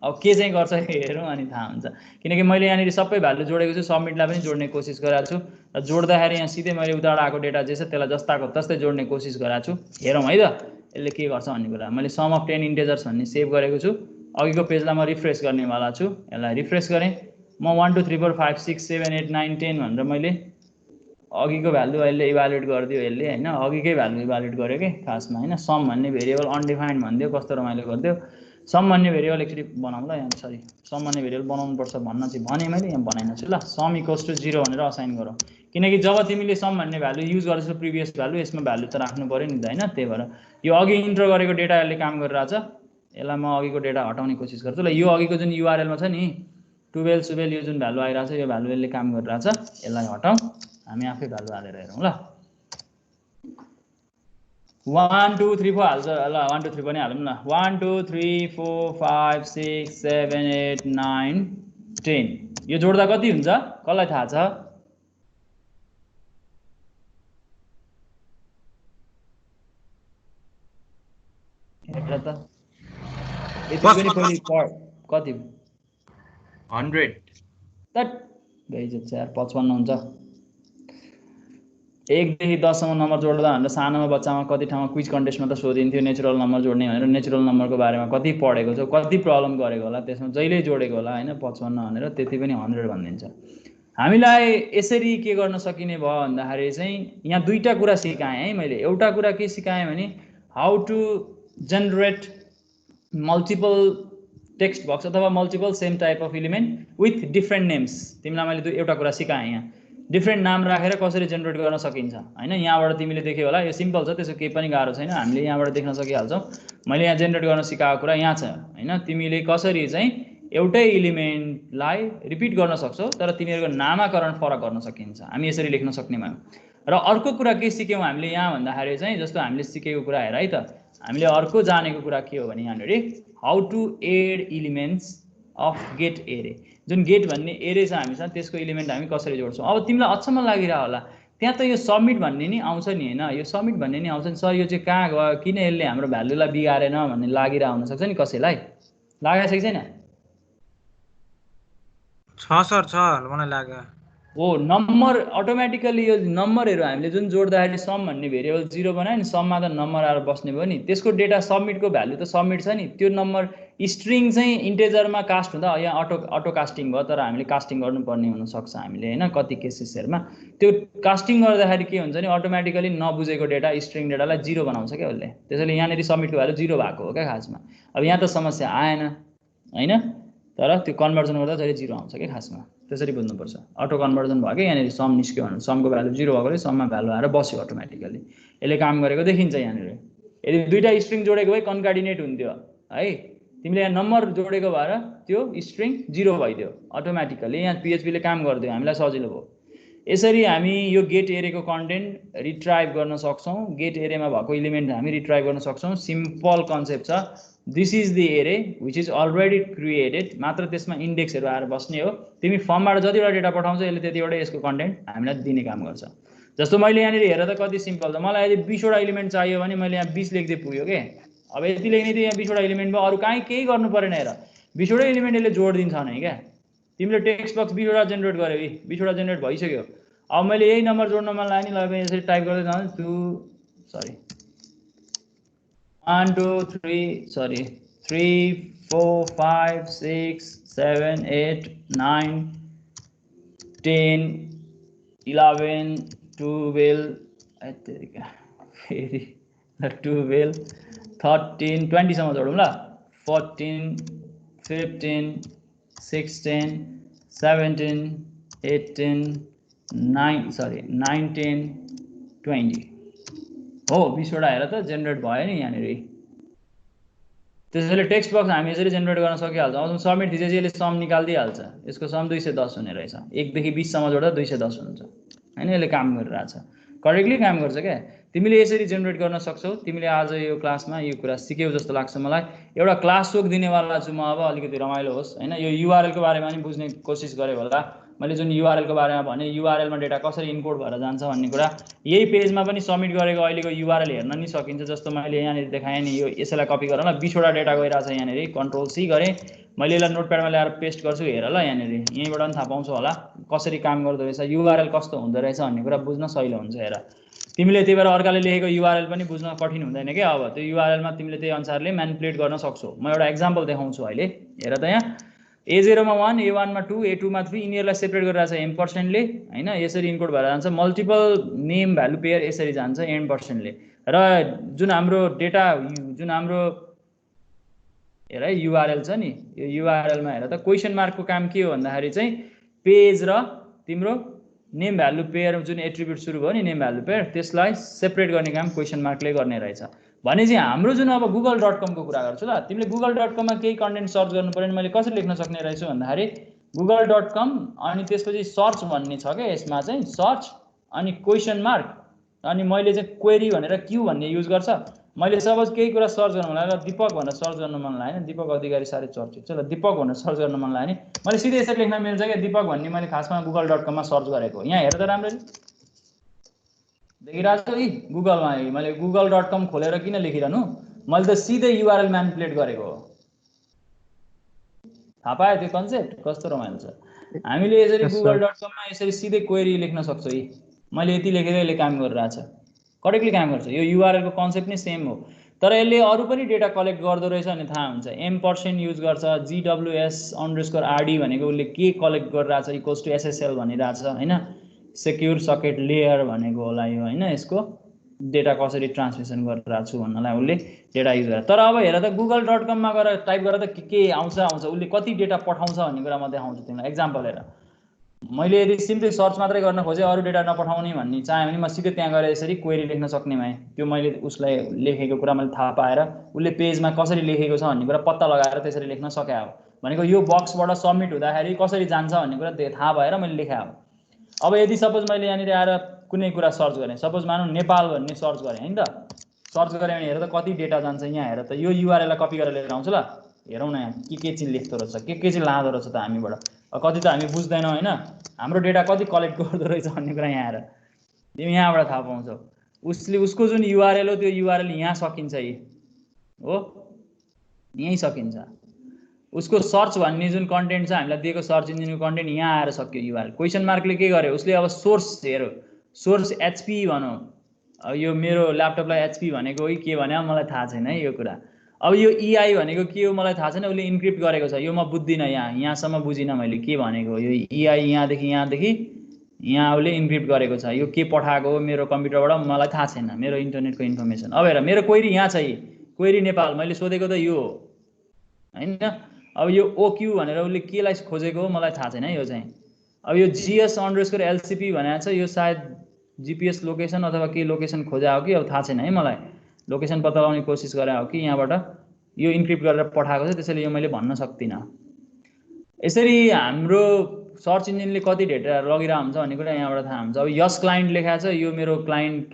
A: अब के चाहिँ गर्छ हेरौँ अनि थाहा हुन्छ किनकि मैले यहाँनिर सबै भ्यालु जोडेको छु सबमिटलाई पनि जोड्ने कोसिस गरेको छु र जोड्दाखेरि यहाँ सिधै मैले उताबाट आएको डेटा जे छ त्यसलाई जस्ताको तस्तै जोड्ने कोसिस गरेको छु हेरौँ है त यसले के गर्छ भन्ने कुरा मैले सम अफ 10 इन्टिजर्स भन्ने सेभ गरेको छु अघिको पेजलाई म रिफ्रेश गर्ने वाला छु यसलाई रिफ्रेश गरेँ म 1 2 3 4 5 6 7 8 9 10 भनेर मैले अघिको भ्यालु अहिले इभ्यालुएट गरिदियो यसले हैन अघिकै भ्यालु इभ्यालुएट गर्यो के खासमा हैन सम भन्ने भेरिएबल अनडिफाइन्ड भन्दियो कस्तो रमाइलो गरिदियो सम भन्ने भेरिएबल एकचोटी बनाउँ ल यहाँ सरी सम भन्ने भेरिएबल बनाउनु पर्छ भन्न चाहिँ भने मैले यहाँ बनाइन छु ल सम इक्वल्स टु 0 भनेर असाइन गरौँ किनकि जब तिमीले सम भन्ने भ्यालु युज गर्छौ प्रिभियस भ्यालु यसमा भ्यालु त राख्नु पर्यो नि त हैन त्यही भएर यो अघि इन्ट्रो गरेको डेटा यसले काम गरिरहेछ यसलाई म अघिको डेटा हटाउने कोसिस गर्छु ल यो अघिको जुन युआरएल मा छ नि 12 सुबेल यो जुन भ्यालु आइरहेछ यो भ्यालु यसले काम गरिरहेछ यसलाई हटाऊ हामी आफै भ्यालु हालेर हेरौँ ल 1 2 3 4 हाल्छ ल 1 2 3 पनि हालौँ न 1 2 3 4 5 6 7 8 9 10 यो जोड्दा कति हुन्छ कसलाई थाहा छ हेर त यति पनि पहिले पढ कति
D: 100
A: तट गइज यार 55 हुन्छ 1 देखि 10 सम्म नम्बर जोड्दा हामीले सानोमा बच्चामा कति ठाउँमा क्विज कन्टेस्टमा त सोधिन्थ्यो नेचुरल नम्बर जोड्ने भनेर नेचुरल नम्बरको बारेमा कति पढेको छौ कति प्रब्लम गरेको होला त्यसमा जहिले जोडेको होला हैन 55 भनेर त्यति पनि 100 भनिदिन्छ हामीलाई यसरी के गर्न सकिने भयो भन्दाखेरि चाहिँ यहाँ दुईटा कुरा सिकाएँ है मैले एउटा कुरा के सिकाएँ भने how to generate multiple text box अथवा multiple same type of element with different names तिमीलाई मैले एउटा कुरा सिकाएँ यहाँ डिफ्रेन्ट नाम राखेर कसरी जेनेरेट गर्न सकिन्छ हैन यहाँबाट तिमीले देख्यौ होला यो सिम्पल छ त्यसो केही पनि गाह्रो छैन हामीले यहाँबाट देख्न सकिहाल्छौँ मैले यहाँ जेनेरेट गर्न सिकाएको कुरा यहाँ छ हैन तिमीले कसरी चाहिँ एउटै एलिमेन्टलाई रिपिट गर्न सक्छौ तर तिनीहरूको नामकरण फरक गर्न सकिन्छ हामी यसरी लेख्न सक्ने भयौँ र अर्को कुरा के सिक्यौँ हामीले यहाँ भन्दाखेरि चाहिँ जस्तो हामीले सिकेको कुरा हेर है त हामीले अर्को जानेको कुरा के हो भने यहाँनिर how to add elements of get array जुन गेट भन्ने एरे छ हामीसँग त्यसको एलिमेन्ट हामी कसरी जोड्छौँ अब तिमीलाई अचम्म लागिरह होला त्यहाँ त यो सबमिट भन्ने नि आउँछ नि हैन यो सबमिट भन्ने नि आउँछ नि सर यो चाहिँ कहाँ गयो किन यसले हाम्रो भ्यालुलाई बिगारेन भन्ने लागिरह हुन सक्छ नि कसैलाई लागेको छ कि छैन
C: छ सर छ मलाई लाग्यो
A: हो नम्बर अटोमेटिकली यो नम्बरहरू हामीले जुन जोड्दाखेरि सम भन्ने भेरिएबल 0 बनायो नि सममा त नम्बर आएर बस्ने भयो नि त्यसको डेटा सबमिटको भ्यालु त सबमिट छ नि त्यो नम्बर स्ट्रिङ चाहिँ इन्टेजरमा कास्ट हुँदा यहाँ अटो कास्टिङ भयो तर हामीले कास्टिङ गर्नुपर्ने हुनसक्छ हामीले हैन कति केसेसहरूमा त्यो कास्टिङ गर्दाखेरि के हुन्छ नि अटोमेटिकली नबुझेको डेटा स्ट्रिङ डेटालाई 0 बनाउँछ क्या उसले त्यसैले यहाँनिर सबमिटको भ्यालु 0 भएको हो क्या खासमा अब यहाँ त समस्या आएन हैन तर त्यो कन्भर्जन गर्दा जहिले 0 आउँछ क्या खासमा त्यसरी बुझ्नुपर्छ अटो कन्भर्जन भयो कि यहाँनिर सम निस्क्यो भने समको भ्यालु 0 भएकोले सममा भ्यालु आएर बस्यो अटोमेटिकली यसले काम गरेको देखिन्छ यहाँनिर यदि दुईटा स्ट्रिङ जोडेको भए कन्कार्डिनेट हुन्थ्यो है तिमीले यहाँ नम्बर जोडेको भएर त्यो स्ट्रिङ 0 भइदियो अटोमेटिकली यहाँ पीएचपीले काम गरिदियो हामीलाई सजिलो भयो यसरी हामी यो गेट एरेको कन्टेन्ट रिट्राइभ गर्न सक्छौँ गेट एरेमा भएको एलिमेन्ट हामी रिट्राइभ गर्न सक्छौँ सिम्पल कन्सेप्ट छ दिस इज द एरे विच इज अलरेडी क्रिएटेड मात्र त्यसमा इन्डेक्सहरू आएर बस्ने हो तिमी फर्मबाट जतिवटा डेटा पठाउँछ यसले त्यतिवटा यसको कन्टेन्ट हामीलाई दिने काम गर्छ जस्तो मैले यहाँनिर हेर त कति सिम्पल छ मलाई यदि 20 वटा एलिमेन्ट चाहियो भने मैले यहाँ 20 लेख्दै पुग्यो के अब यति लेख्ने थियो यहाँ 20 वटा एलिमेन्ट भयो अरू कहीँ केही गर्नु परेन हेर 20 वटा एलिमेन्ट यसले जोड दिन्छ नै क्या तिमीले टेक्स्ट बक्स 20 वटा जेनेरेट गर्यो 20 वटा जेनेरेट भइसक्यो अब मैले यही नम्बर जोड्न मन लाग्यो नि ल यसरी टाइप गर्दै जान्छु 1 2 3 3 4 5 6 7 8 9 10 11 12 फेरि 12 13 20 सम्म जोडौँ ल 14 15 16 17 18 19 20 हो 20 वटा हेर त जेनेरेट भयो नि यहाँनिर त्यसैले टेक्स्ट बक्स हामी यसरी जेनेरेट गर्न सकिहाल्छौँ अब सबमिट थिचेपछि यसले सम निकालिदिइहाल्छ यसको सम 210 हुने रहेछ 1 देखि 20 सम्म जोड्दा 210 हुन्छ हैन यसले काम गरिरहेछ करेक्टली काम गर्छ क्या तिमीले यसरी जेनेरेट गर्न सक्छौ तिमीले आज यो क्लासमा यो कुरा सिक्यौ जस्तो लाग्छ मलाई एउटा क्लास सोक दिनेवाला छु म अब अलिकति रमाइलो होस् हैन यो युआरएल को बारेमा पनि बुझ्ने कोसिस गरे होला मैले जुन युआरएल को बारेमा भने युआरएल मा डेटा कसरी इन्पोर्ट भएर जान्छ भन्ने कुरा यही पेजमा पनि सबमिट गरेको अहिलेको युआरएल हेर्न नि सकिन्छ जस्तो मैले यहाँनिर देखाएँ नि यो यसैलाई कपी गर ल 20 वटा डेटा गइरहेछ यहाँनिर कन्ट्रोल सी गरे मैले यसलाई नोटप्याडमा ल्याएर पेस्ट गर्छु हेर ल यहाँनिर यहीँबाट पनि थाहा पाउँछौ होला कसरी काम गर्दो रहेछ युआरएल कस्तो हुँदो रहेछ भन्ने कुरा बुझ्न सजिलो हुन्छ हेर तिमीले त्यही भएर अर्काले लेखेको युआरएल पनि बुझ्न कठिन हुँदैन के अब त्यो युआरएल मा तिमीले त्यही अनुसारले म्यानिपुलेट गर्न सक्छौ म एउटा एक्जाम्पल देखाउँछु अहिले हेर त यहाँ A0 मा 1 A1 मा 2 A2 मा 3 यिनीहरुलाई सेपरेट गरिरहेछ M% ले हैन यसरी इनकोड भएर जान्छ मल्टिपल नेम भ्यालु पेयर यसरी जान्छ M% ले र जुन हाम्रो डेटा जुन हाम्रो हेर है युआरएल छ नि यो युआरएल मा हेर त क्वेशन मार्क को काम के हो भन्दाखेरि चाहिँ पेज र तिम्रो नेम भ्यालु पेयर जुन एट्रिब्युट सुरु भयो नि नेम भ्यालु पेयर त्यसलाई सेपरेट गर्ने काम क्वेशन मार्कले गर्ने रहेछ भनेपछि हाम्रो जुन अब google.com को कुरा गर्छु ल तिमीले google.com मा केही कन्टेन्ट सर्च गर्नु पर्यो मैले कसरी लेख्न सक्ने रहेछु भन्दाखेरि google.com अनि त्यसपछि सर्च भन्ने छ के यसमा चाहिँ सर्च अनि क्वेशन मार्क अनि मैले चाहिँ क्वेरी भनेर क्यू भन्ने युज गर्छ मैले सपोज केही कुरा सर्च गर्न मन लाग्यो दीपक भनेर सर्च गर्न मन लाग्यो दीपक अधिकारी सारै चर्चित छ ल दीपक भनेर सर्च गर्न मन लाग्यो नि मैले सिधै यसरी लेख्न मिल्छ के दीपक भन्ने मैले खासमा google.com मा सर्च गरेको यहाँ हेर त राम्ररी देखिरहेको छु यी गुगलमा मैले google.com खोलेर किन लेखिरहनु मैले त सिधै युआरएल म्यानिपुलेट गरेको हो। थाहा पायो त्यो कन्सेप्ट कस्तो रमाइलो छ। हामीले यसरी google.com मा यसरी सिधै क्वेरी लेख्न सक्छौँ। मैले यति लेखेर यसले काम गरिरहेछ, करेक्टली काम गर्छ। यो युआरएल को कन्सेप्ट नै सेम हो, तर यसले अरू पनि डेटा कलेक्ट गर्दो रहेछ भने थाहा हुन्छ। m% युज गर्छ, GWS_RD भनेको उसले के कलेक्ट गरिरहेछ इक्वल्स टु SSL भनिरहेछ हैन। सेक्युर सकेट लेयर भनेको होला यो हैन, यसको डेटा कसरी ट्रान्समिसन गरिरहेको छु भन्नलाई उसले डेटा युज गरेर। तर अब हेर त google.com मा गएर टाइप गरेर त के आउँछ उसले कति डेटा पठाउँछ भन्ने कुरा म देखाउँछु तिमीलाई। एक्जाम्पल हेर, मैले यदि सिम्पली सर्च मात्रै गर्न खोजेँ अरू डेटा नपठाउने भन्ने चाहे भने म सिधै त्यहाँ गएर यसरी क्वेरी लेख्न सक्ने भएँ। त्यो मैले उसलाई लेखेको कुरा मैले थाहा पाएर उसले पेजमा कसरी लेखेको छ भन्ने कुरा पत्ता लगाएर त्यसरी लेख्न सके हो भनेको यो बक्सबाट सबमिट हुँदाखेरि कसरी जान्छ भन्ने कुरा थाहा भएर मैले लेखे हो। अब यदि सपोज मैले यहाँनिर आएर कुनै कुरा सर्च गरेँ, सपोज मानौँ नेपाल भन्ने सर्च गरेँ हैन त, सर्च गरेँ भने हेर त कति डेटा जान्छ। यहाँ हेर त यो युआरएल लाई कपी गरेर लिएर आउँछु ल। हेरौँ न यहाँ के चाहिँ लेख्दो रहेछ, के चाहिँ लाँदो रहेछ त हामीबाट। कति त हामी बुझ्दैनौँ हैन, हाम्रो डेटा कति कलेक्ट गर्दो रहेछ भन्ने कुरा यहाँ हेर, तिमी यहाँबाट थाहा पाउँछौ। उसले उसको जुन युआरएल हो त्यो युआरएल यहाँ सकिन्छ, हो यहीँ सकिन्छ। उसको सर्च भन्ने जुन कन्टेन्ट छ हामीलाई दिएको सर्च इन्जिनको कन्टेन्ट यहाँ आएर सक्यो युआरएल। क्वेसन मार्कले के गर्यो उसले, अब सोर्स हेर्यो, सोर्स एचपी भनौँ। अब यो मेरो ल्यापटपलाई एचपी भनेको हो कि के भने मलाई थाहा छैन है यो कुरा। अब यो EI भनेको के हो मलाई थाहा छैन, उसले इन्क्रिप्ट गरेको छ यो म बुझ्दिनँ। यहाँसम्म बुझिनँ मैले के भनेको। यो EI यहाँदेखि यहाँ उसले इन्क्रिप्ट गरेको छ, यो के पठाएको हो मेरो कम्प्युटरबाट मलाई थाहा छैन, मेरो इन्टरनेटको इन्फर्मेसन। अब हेर मेरो क्वेरी यहाँ छ, क्वेरी नेपाल मैले सोधेको त यो हो हैन। अब यो OQ भनेर उसले केलाई खोजेको हो मलाई थाहा छैन है यो चाहिँ। अब यो GS_LCP भनेको छ, यो सायद GPS लोकेसन अथवा के लोकेसन खोजा हो कि अब थाहा छैन है मलाई। लोकेसन पत्ता लगाउने कोसिस गरे हो कि यहाँबाट यो इन्क्रिप्ट गरेर पठाएको छ, त्यसैले यो मैले भन्न सक्दिनँ। यसरी हाम्रो सर्च इन्जिनले कति डेटा लगिरहेको हुन्छ भन्ने कुरा यहाँबाट थाहा हुन्छ। अब यस क्लाइन्ट लेखाएको छ, यो मेरो क्लाइन्ट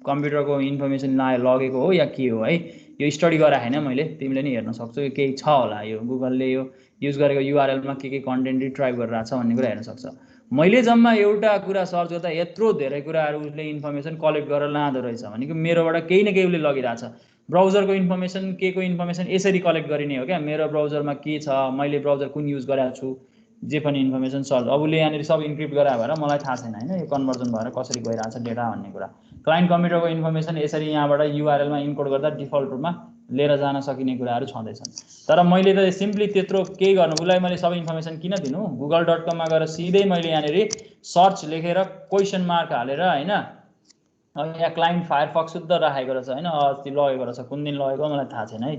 A: कम्प्युटरको इन्फर्मेसन लगेको हो या के हो है, यो स्टडी गरे हैन मैले, तिमीले नि हेर्न सक्छौ। यो केही छ होला, यो गुगलले यो युज गरेको युआरएलमा के कन्टेन्ट रिट्राइभ गरिरहेछ भन्ने कुरा हेर्न सक्छ। मैले जम्मा एउटा कुरा सर्च गर्दा यत्रो धेरै कुराहरू उसले इन्फर्मेसन कलेक्ट गरेर लाँदो रहेछ भनेको मेरोबाट केही न केही उसले लगिरहेछ। ब्राउजरको इन्फर्मेसन के को इन्फर्मेसन यसरी कलेक्ट गरिने हो क्या, मेरो ब्राउजरमा के छ, मैले ब्राउजर कुन युज गरेको छु, जे पनि इन्फर्मेसन सर्च। अब उसले यहाँनिर सब इन्क्रिप्ट गरायो भएर मलाई थाहा छैन हैन यो कन्भर्जन भएर कसरी गइरहेछ डेटा भन्ने कुरा। क्लाइन्ट कम्प्युटरको इन्फर्मेसन यसरी यहाँबाट युआरएलमा इन्कोड गर्दा डिफल्ट रूपमा लिएर जान सकिने कुराहरू छँदैछन्। तर मैले त सिम्पली त्यत्रो केही गर्नु, उसलाई मैले सबै इन्फर्मेसन किन दिनु। google.com मा गएर सिधै मैले यहाँनिर सर्च लेखेर क्वेसन मार्क हालेर हैन, अब यहाँ क्लाइन्ट फायरफक्स शुद्ध राखेको रहेछ हैन, अस्ति लगेको रहेछ, कुन दिन लगेको मलाई थाहा छैन है।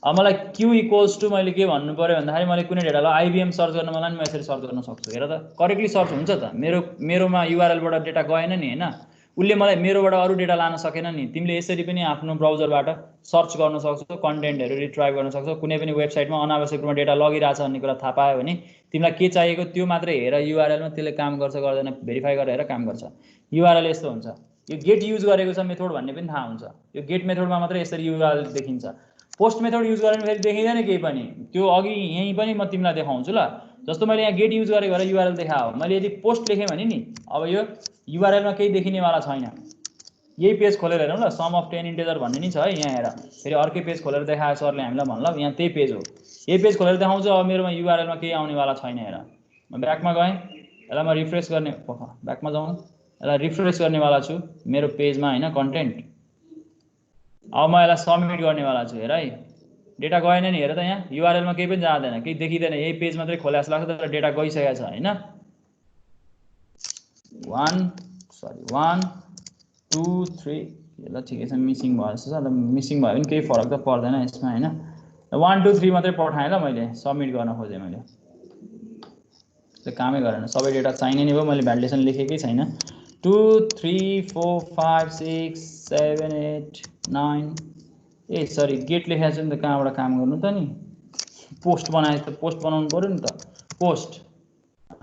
A: अब मलाई Q इक्वल्स टु मैले के भन्नु पर्यो भन्दाखेरि मैले कुनै डेटा ल IBM सर्च गर्न मलाई म यसरी सर्च गर्न सक्छु। हेर त करेक्टली सर्च हुन्छ त, मेरोमा युआरएलबाट डेटा गएन नि हैन, उसले मलाई मेरोबाट अरू डेटा लान सकेन नि। तिमीले यसरी पनि आफ्नो ब्राउजरबाट सर्च गर्न सक्छौ, कन्टेन्टहरू रिट्राइभ गर्न सक्छौ। कुनै पनि वेबसाइटमा अनावश्यक रूपमा डेटा लगिरहेछ भन्ने कुरा थाहा पायो भने तिमीलाई के चाहिएको त्यो मात्रै हेर युआरएलमा, त्यसले काम गर्छ गर्दैन भेरिफाई गरेर काम गर्छ। युआरएल यस्तो हुन्छ। यो गेट युज गरेको छ मेथड भन्ने पनि थाहा हुन्छ, यो गेट मेथडमा मात्रै यसरी युआरएल देखिन्छ। पोस्ट मेथड युज गरेर फेरि देखिँदैन केही पनि, त्यो अघि यहीँ पनि म तिमीलाई देखाउँछु ल। जस्तो मैले यहाँ गेट युज गरेको भएर युआरएल देखायो, मैले यदि पोस्ट लेखेँ भने नि अब यो युआरएलमा केही देखिनेवाला छैन। यही पेज खोलेर हेरौँ ल, सम अफ 10 इन्टिजर भन्ने नि छ है यहाँ हेर। फेरि अर्कै पेज खोलेर देखायो सरले हामीलाई भन्ला, यहाँ त्यही पेज हो, यही पेज खोलेर देखाउँछु। अब मेरोमा युआरएलमा केही आउनेवाला छैन। हेर म ब्याकमा गएँ, यसलाई म रिफ्रेस गर्ने, ब्याकमा जाउँ, यसलाई रिफ्रेस गर्नेवाला छु मेरो पेजमा हैन कन्टेन्ट। अब म यसलाई सबमिट गर्नेवाला छु। हेर है डेटा गएन नि, हेर त यहाँ युआरएलमा केही पनि जाँदैन, केही देखिँदैन, यही पेज मात्रै खोले जस्तो लाग्छ तर डेटा गइसकेको छ हैन। 1 2 3 ल ठिकै छ, मिसिङ भयो जस्तो छ। मिसिङ भयो भने केही फरक त पर्दैन यसमा हैन। 1 2 3 मात्रै पठाएँ ल, मैले सबमिट गर्न खोजेँ, मैले त्यो कामै गरेन, सबै डेटा चाहिने नै भयो, मैले भ्यालिडेसन लेखेकै छैन। 2 3 4 5 6 7 8 9 ए सरी गेट लेखेको छु नि त, कहाँबाट काम गर्नु त नि, पोस्ट बनाए त पोस्ट बनाउनु पर्यो नि त, पोस्ट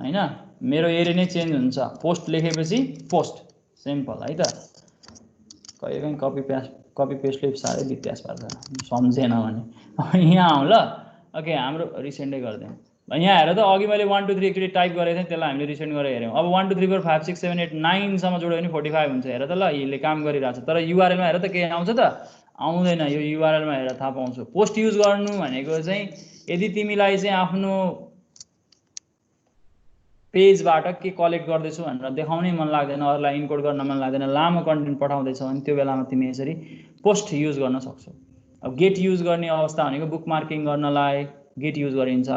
A: हैन। मेरो एरिया नै चेन्ज हुन्छ, पोस्ट लेखेपछि पोस्ट, सिम्पल है त। कहिलेकाहीँ कपी पेस्टले साह्रै व्यत्यास पार्छ, सम्झेन भने। यहाँ आउँ ल। ओके हाम्रो रिसेन्टै गरिदिउँ, यहाँ हेर त अघि मैले 1 2 3 एकचोटि टाइप गरेको थिएँ त्यसलाई हामीले रिसेन्ड गरेर हेऱ्यौँ अब 1 2 3 4 5 6 7 8 9 सम्म जोड्यो भने 45 हुन्छ हेर त ल यसले काम गरिरहेछ तर युआरएलमा हेर त के आउँछ त आउँदैन यो युआरएलमा हेरेर थाहा पाउँछु पोस्ट युज गर्नु भनेको चाहिँ यदि तिमीलाई चाहिँ आफ्नो पेजबाट के कलेक्ट गर्दैछु भनेर देखाउनै मन लाग्दैन अरूलाई इन्कोड गर्न मन लाग्दैन लामो कन्टेन्ट पठाउँदैछ भने त्यो बेलामा तिमी यसरी पोस्ट युज गर्न सक्छौ अब गेट युज गर्ने अवस्था भनेको बुकमार्किङ गर्नलाई गेट युज गरिन्छ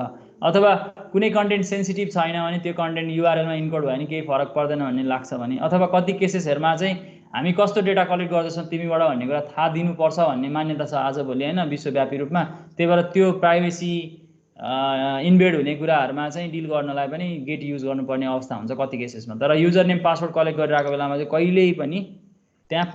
A: अथवा कुनै कन्टेन्ट सेन्सिटिभ छैन भने त्यो कन्टेन्ट युआरएलमा इन्कोड भयो भने केही फरक पर्दैन भन्ने लाग्छ भने अथवा कति केसेसहरुमा चाहिँ हामी कस्तो डेटा कलेक्ट गर्दैछौँ तिमीबाट भन्ने कुरा थाहा दिनुपर्छ भन्ने मान्यता छ आजभोलि हैन विश्वव्यापी रूपमा त्यही भएर त्यो प्राइभेसी इन्भेड हुने कुराहरुमा चाहिँ डिल गर्नलाई पनि गेट युज गर्नुपर्ने अवस्था हुन्छ कति केसेसमा तर युजर नेम पासवर्ड कलेक्ट गरिरहेको बेलामा चाहिँ कहिल्यै पनि त्यहाँ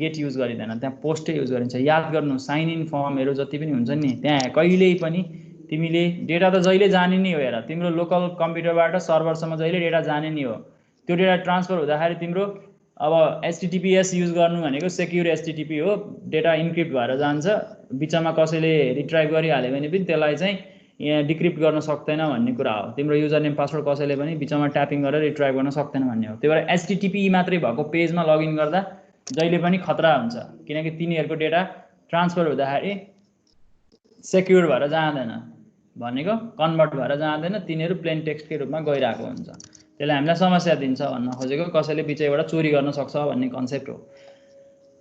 A: गेट युज गरिदैन त्यहाँ पोस्टै युज गरिन्छ याद गर्नु साइन इन फर्महरु जति पनि हुन्छ नि त्यहाँ कहिल्यै पनि तिमीले डेटा त जहिले जाने नै हो हेर तिम्रो लोकल कम्प्युटरबाट सर्भरसम्म जहिले डेटा जाने नै हो त्यो डेटा ट्रान्सफर हुँदाखेरि तिम्रो अब एचटीटीपीएस युज गर्नु भनेको सेक्युर एचटीटीपी हो डेटा इन्क्रिप्ट भएर जान्छ बिचमा कसैले रिट्राइभ गरिहाल्यो भने पनि त्यसलाई चाहिँ यहाँ डिक्रिप्ट गर्न सक्दैन भन्ने कुरा हो तिम्रो युजर नेम पासवर्ड कसैले पनि बिचमा ट्यापिङ गरेर रिट्राइभ गर्न सक्दैन भन्ने हो त्यही भएर एचटीटीपी मात्रै भएको पेजमा लगइन गर्दा जहिले पनि खतरा हुन्छ किनकि तिनीहरुको डेटा ट्रान्सफर हुँदाखेरि सेक्युर भएर जाँदैन भनेको कन्भर्ट भएर जाँदैन तिनीहरु प्लेन टेक्स्टकै रूपमा गइरहेको हुन्छ त्यसले हामीलाई समस्या दिन्छ भन्न खोजेको कसैले बिचैबाट चोरी गर्न सक्छ भन्ने कन्सेप्ट हो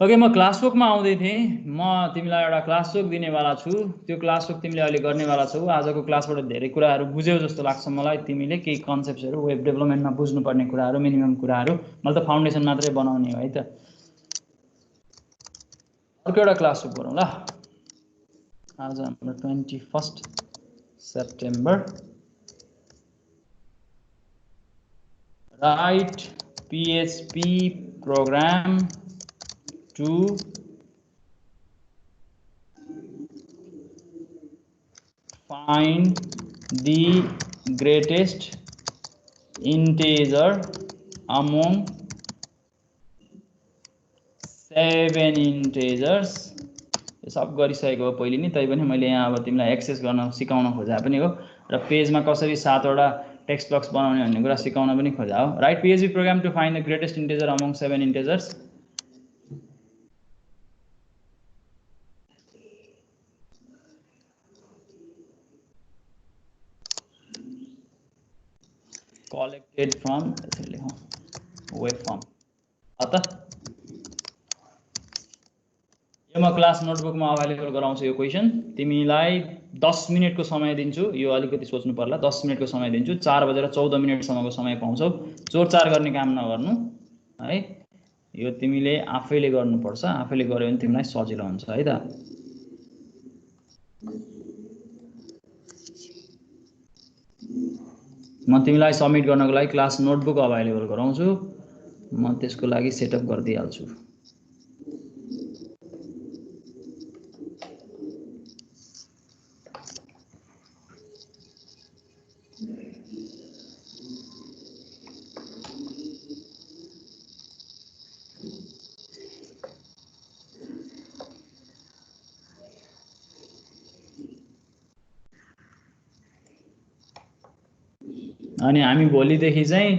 A: ओके म क्लासवर्कमा आउँदै थिएँ म तिमीलाई एउटा क्लासवर्क दिनेवाला छु त्यो क्लासवर्क तिमीले अहिले गर्नेवाला छौ आजको क्लासबाट धेरै कुराहरु बुझ्यौ जस्तो लाग्छ मलाई तिमीले केही कन्सेप्ट्सहरु वेब डेभलपमेन्टमा बुझ्नुपर्ने कुराहरु मिनिमम कुराहरु मैले त फाउन्डेसन मात्रै बनाउने हो है त अर्को एउटा क्लासवर्क गरौँ ल आज हाम्रो 21 September write PHP program to find the greatest integer among 7 integers यो सब गरिसकेको हो पहिले नि तै पनि मैले यहाँ अब तिमीलाई एक्सेस गर्न सिकाउन खोजा पनि हो र पेजमा कसरी 7 वटा टेक्स्ट बक्स बनाउने भन्ने कुरा सिकाउन पनि खोजा हो write PHP program to find the greatest integer among 7 integers collected from web form अत यो म क्लास नोटबुकमा अवेलेबल गराउँछु यो क्वेशन तिमीलाई 10 मिनेटको समय दिन्छु यो अलिकति सोच्नु पर्ला 10 मिनेटको समय दिन्छु 4:14 सम्मको समय पाउँछौ चोरचार गर्ने काम नगर्नु है यो तिमीले आफैले गर्नुपर्छ आफैले गर्यो भने तिमीलाई सजिलो हुन्छ है त म तिमीलाई सबमिट गर्नको लागि क्लास नोटबुक अवेलेबल गराउँछु म त्यसको लागि सेटअप गर्दिहाल्छु अनि हामी भोलिदेखि चाहिँ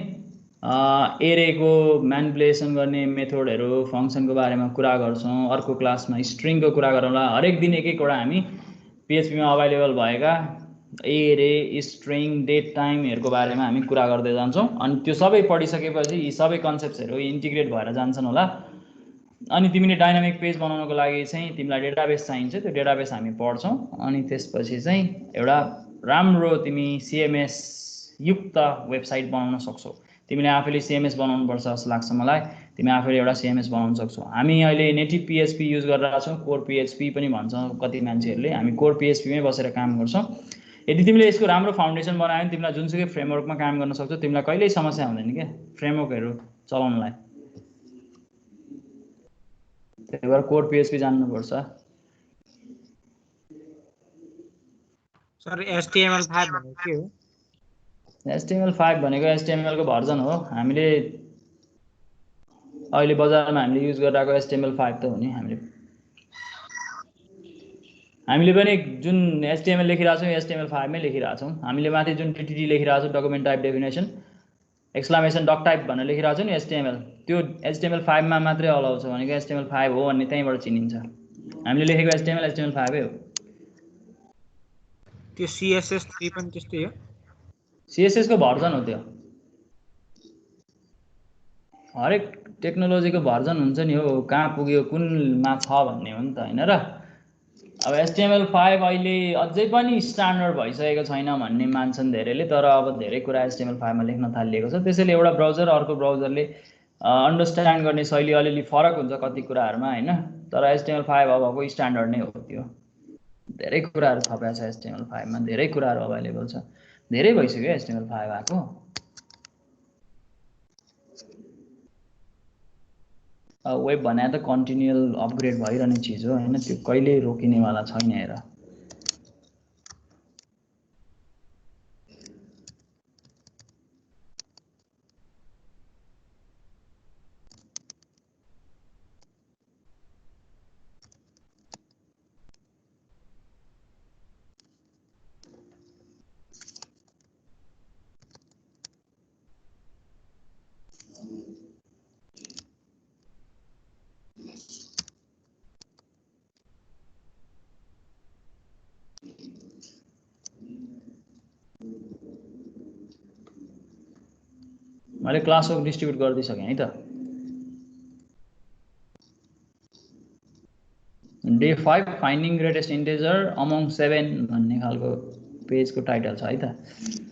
A: एरेको म्यानिपुलेसन गर्ने मेथडहरु फंक्सनको बारेमा कुरा गर्छौं अर्को क्लासमा स्ट्रिङको कुरा गरौँला हरेक दिन एक एकवटा हामी PHP मा अवेलेबल भएका एरे स्ट्रिङ डेट टाइमहरुको बारेमा हामी कुरा गर्दै जान्छौं अनि त्यो सबै पढिसकेपछि यी सबै कन्सेप्टहरु इन्टिग्रेट भएर जान्छन् होला अनि तिमीले डायनामिक पेज बनाउनको लागि चाहिँ तिमीलाई डेटाबेस चाहिन्छ त्यो डेटाबेस हामी पढ्छौं अनि त्यसपछि चाहिँ एउटा राम्रो तिमी CMS युक्त वेबसाइट बनाउन सक्छौ तिमीले आफैले CMS बनाउनु पर्छ जस्तो लाग्छ मलाई तिमी आफैले एउटा CMS बनाउन सक्छौ हामी अहिले नेटिभ PHP युज गरिरहेका छौं कोर PHP पनि भन्छ कति मान्छेहरुले हामी कोर PHP मै बसेर काम गर्छौं यदि तिमीले यसको राम्रो फाउन्डेसन बनायो भने तिमीलाई जुनसुकै फ्रेमवर्कमा काम गर्न सक्छौ तिमीलाई कहिल्यै समस्या हुँदैन के फ्रेमवर्कहरु चलाउनलाई त्यही भएर कोर PHP जान्नु पर्छ
C: सर HTML5 भनेको के हो
A: HTML5 भनेको HTML को भर्जन हो हामीले अहिले बजारमा हामीले युज गरिरहेको HTML5 त हो नि हामीले हामीले पनि जुन HTML लेखिरहेको छौँ HTML5 मै लेखिरहेको छौँ। हामीले माथि जुन TTD लेखिरहेको छौँ document type definition exclamation duck type भनेर लेखिरहेको छौँ नि HTML, त्यो HTML5 मा मात्रै अलाउ छ भनेको HTML5 हो भन्ने त्यहीँबाट चिनिन्छ। हामीले लेखेको HTML5 हो।
C: त्यो CSS3 पनि त्यस्तै हो।
A: CSS को भर्जन हो त्यो। हरेक टेक्नोलोजीको भर्जन हुन्छ नि हो, कहाँ पुग्यो कुनमा छ भन्ने हो नि त हैन र। अब HTML5 अहिले अझै पनि स्ट्यान्डर्ड भइसकेको छैन भन्ने मान्छन् धेरैले, तर अब धेरै कुरा HTML5 मा लेख्न थालिएको छ। त्यसैले एउटा ब्राउजर अर्को ब्राउजरले अन्डरस्ट्यान्ड गर्ने शैली अलिअलि फरक हुन्छ कति कुराहरुमा हैन, तर HTML5 अबको स्ट्यान्डर्ड नै हो त्यो। धेरै कुराहरु थपेको छ HTML5 मा, धेरै कुराहरु अभाइलेबल छ। धेरै भइसक्यो HTML5 आको। वेब भने त कन्टिन्युअल अपग्रेड भइरहने चीज हो हैन, त्यो कहिले रोकिनेवाला छैन हेर। मैले क्लास वर्क डिस्ट्रिब्युट गर्दिसकेँ है त। Day 5 finding greatest integer among 7 भन्ने खालको पेजको टाइटल छ है त।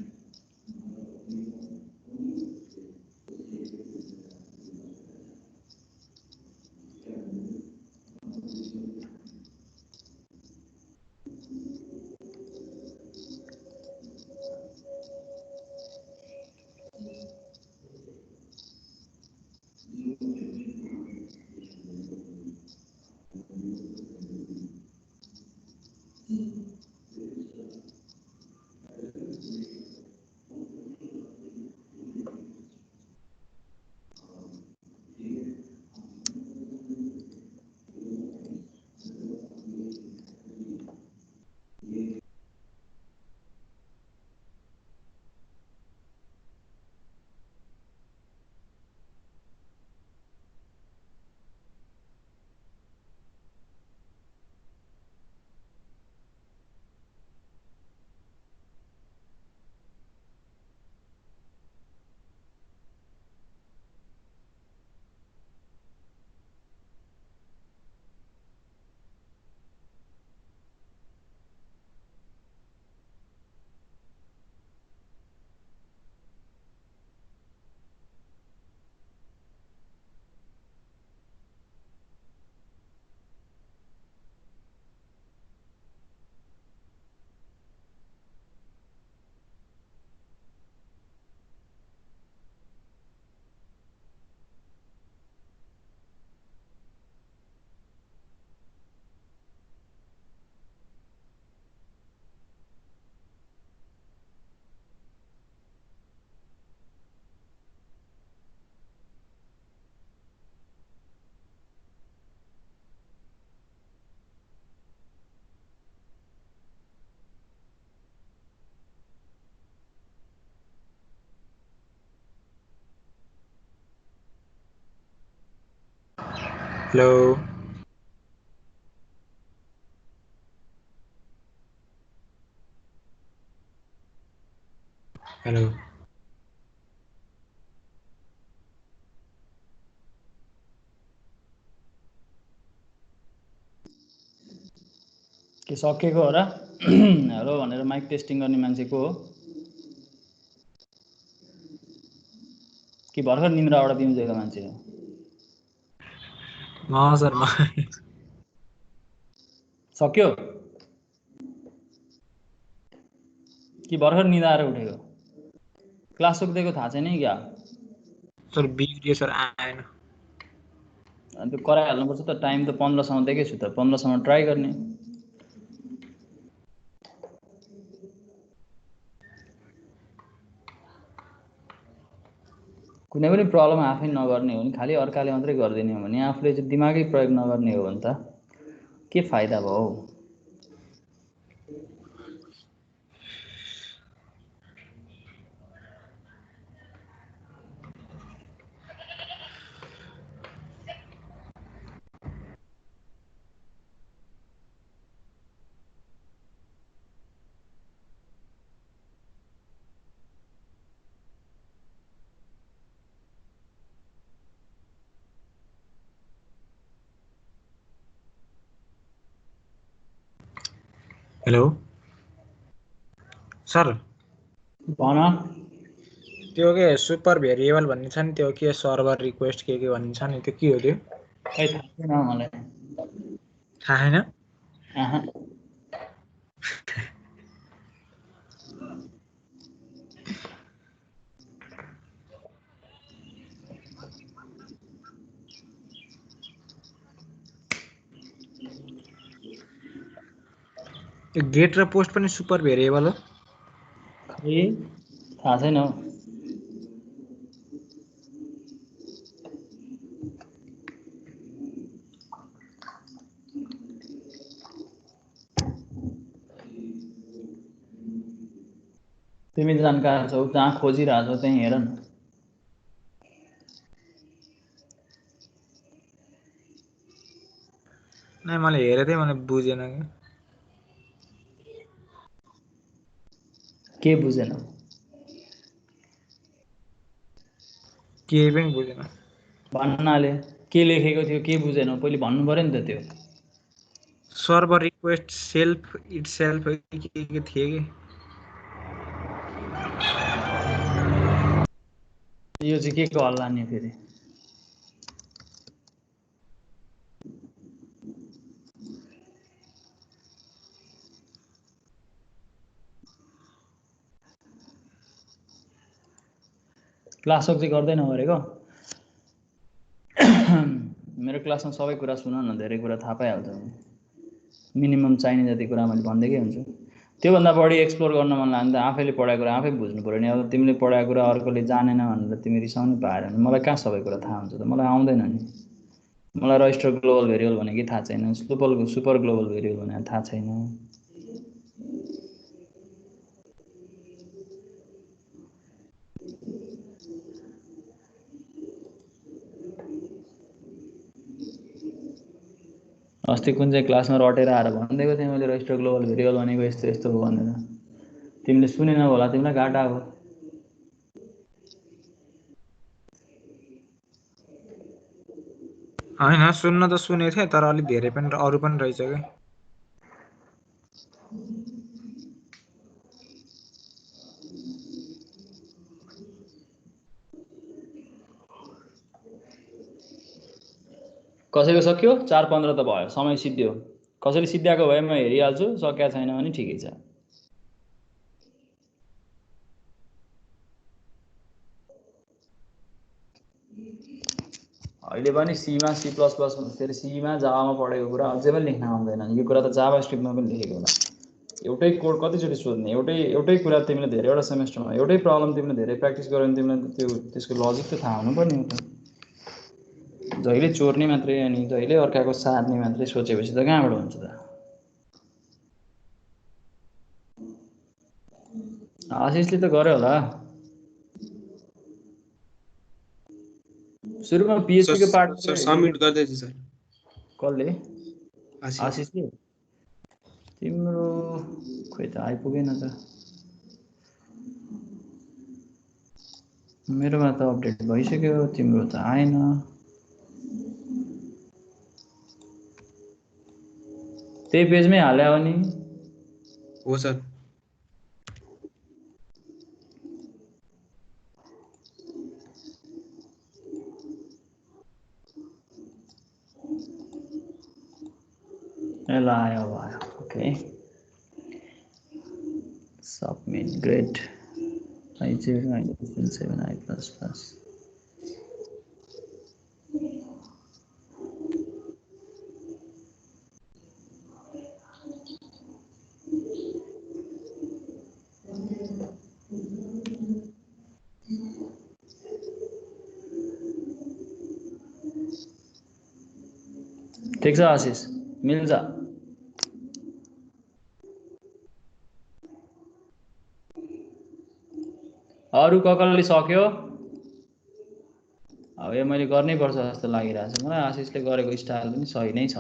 C: हेलो हेलो
A: के सकेको हो र? हेलो भनेर माइक टेस्टिङ गर्ने मान्छे को हो? कि भर्खर निन्द्राबाट बिउजेको मान्छे हो?
C: सर
A: सक्यो कि भर्खर निदाएर उठेको? क्लास सक्दिएको थाहा छैन क्या?
C: सर बिग्रियो सर आएन।
A: अनि त्यो कराइहाल्नुपर्छ त। टाइम त 15 सम्म दिएकै छु त, 15 सम्म ट्राई गर्ने। कुनै पनि प्रब्लम आफै नगर्ने हो भने, खालि अर्काले मात्रै गरिदिने हो भने, आफूले चाहिँ दिमागै प्रयोग नगर्ने हो भने त के फाइदा भयो?
C: हेलो सर
A: भन
C: त्यो के सुपर भेरिएबल भन्ने छ नि त्यो के सर्भर रिक्वेस्ट के भन्ने छ नि त्यो के हो त्यो
A: खै थाहा छैन मलाई
C: थाहा छैन
A: आहा
C: त्यो गेट र पोस्ट पनि सुपर भेरिएबल हो
A: खै थाहा छैन हौ तिमी जानकार छौ जहाँ खोजिरहेछौ त्यहीँ हेर न
C: नै मैले हेरेँ मैले बुझेन
A: के बुझेन
C: केही पनि बुझेन
A: भन्नाले के लेखेको थियो के बुझेनौ पहिले भन्नु पर्यो नि त त्यो
C: सर्भर रिक्वेस्ट सेल्फ इटसेल्फ के थिए कि
A: यो चाहिँ के को हल्ला नि फेरि क्लास वर्क चाहिँ गर्दैन गरेको मेरो क्लासमा सबै कुरा सुन न धेरै कुरा थाहा पाइहाल्छ मिनिमम चाहिने जति कुरा मैले भन्दैकै हुन्छु त्योभन्दा बढी एक्सप्लोर गर्न मन लाग्यो भने त आफैले पढाएको कुरा आफै बुझ्नु पऱ्यो नि अब तिमीले पढाएको कुरा अर्कोले जानेन भनेर तिमी रिसाउनु पाएन भने मलाई कहाँ सबै कुरा थाहा हुन्छ त मलाई आउँदैन नि मलाई रजिस्टर ग्लोबल भेरिएबल भनेकै थाहा छैन सुपर ग्लोबल भेरिएबल भनेको थाहा छैन अस्ति कुन चाहिँ क्लासमा रटेर आएर भनिदिएको थिएँ मैले रजिस्टर ग्लोबल भेरिएबल भनेको यस्तो यस्तो हो भनेर तिमीले सुनेनौ होला तिमीलाई घाटा हो
C: होइन सुन्न त सुनेको थिएँ तर अलिक धेरै पनि अरू पनि रहेछ कि
A: कसैको सक्यो 4:15 त भयो समय सिद्धियो कसैले सिद्ध्याएको भए म हेरिहाल्छु सकेका छैन भने ठिकै छ अहिले पनि सीमा सी प्लस प्लस फेरि सीमा जावामा पढेको कुरा अझै पनि लेख्न आउँदैन यो कुरा त जावा स्क्रिप्टमा पनि लेखेको होला एउटै कोड कतिचोटि सोध्ने एउटै कुरा तिमीले धेरैवटा सेमेस्टरमा एउटै प्रब्लम तिमीले धेरै प्र्याक्टिस गर्यो भने तिमीलाई त्यसको लजिक त थाहा हुनुपर्ने हो त जहिले चोर्ने मात्रै अनि जहिले अर्काको सार्ने मात्रै सोचेपछि त कहाँबाट हुन्छ त आशिषले त गर्यो होला सुरुमा PHP को पार्ट
E: सर सबमिट गर्दै थिएँ सर
A: कसले
E: आशिष
A: आशिषले तिम्रो खोइ त आइपुगेन त मेरोमा त अपडेट भइसक्यो तिम्रो त आएन त्यही पेजमै हाल्या हो नि
E: हो सर
A: ल आयो अब आयो okay submit great I0 I7 I++. ठिक छ आशिष मिल्छ अरु कसले सक्यो अब यो मैले गर्नै पर्छ जस्तो लागिरहेछ मलाई आशिषले गरेको स्टाइल पनि सही नै छ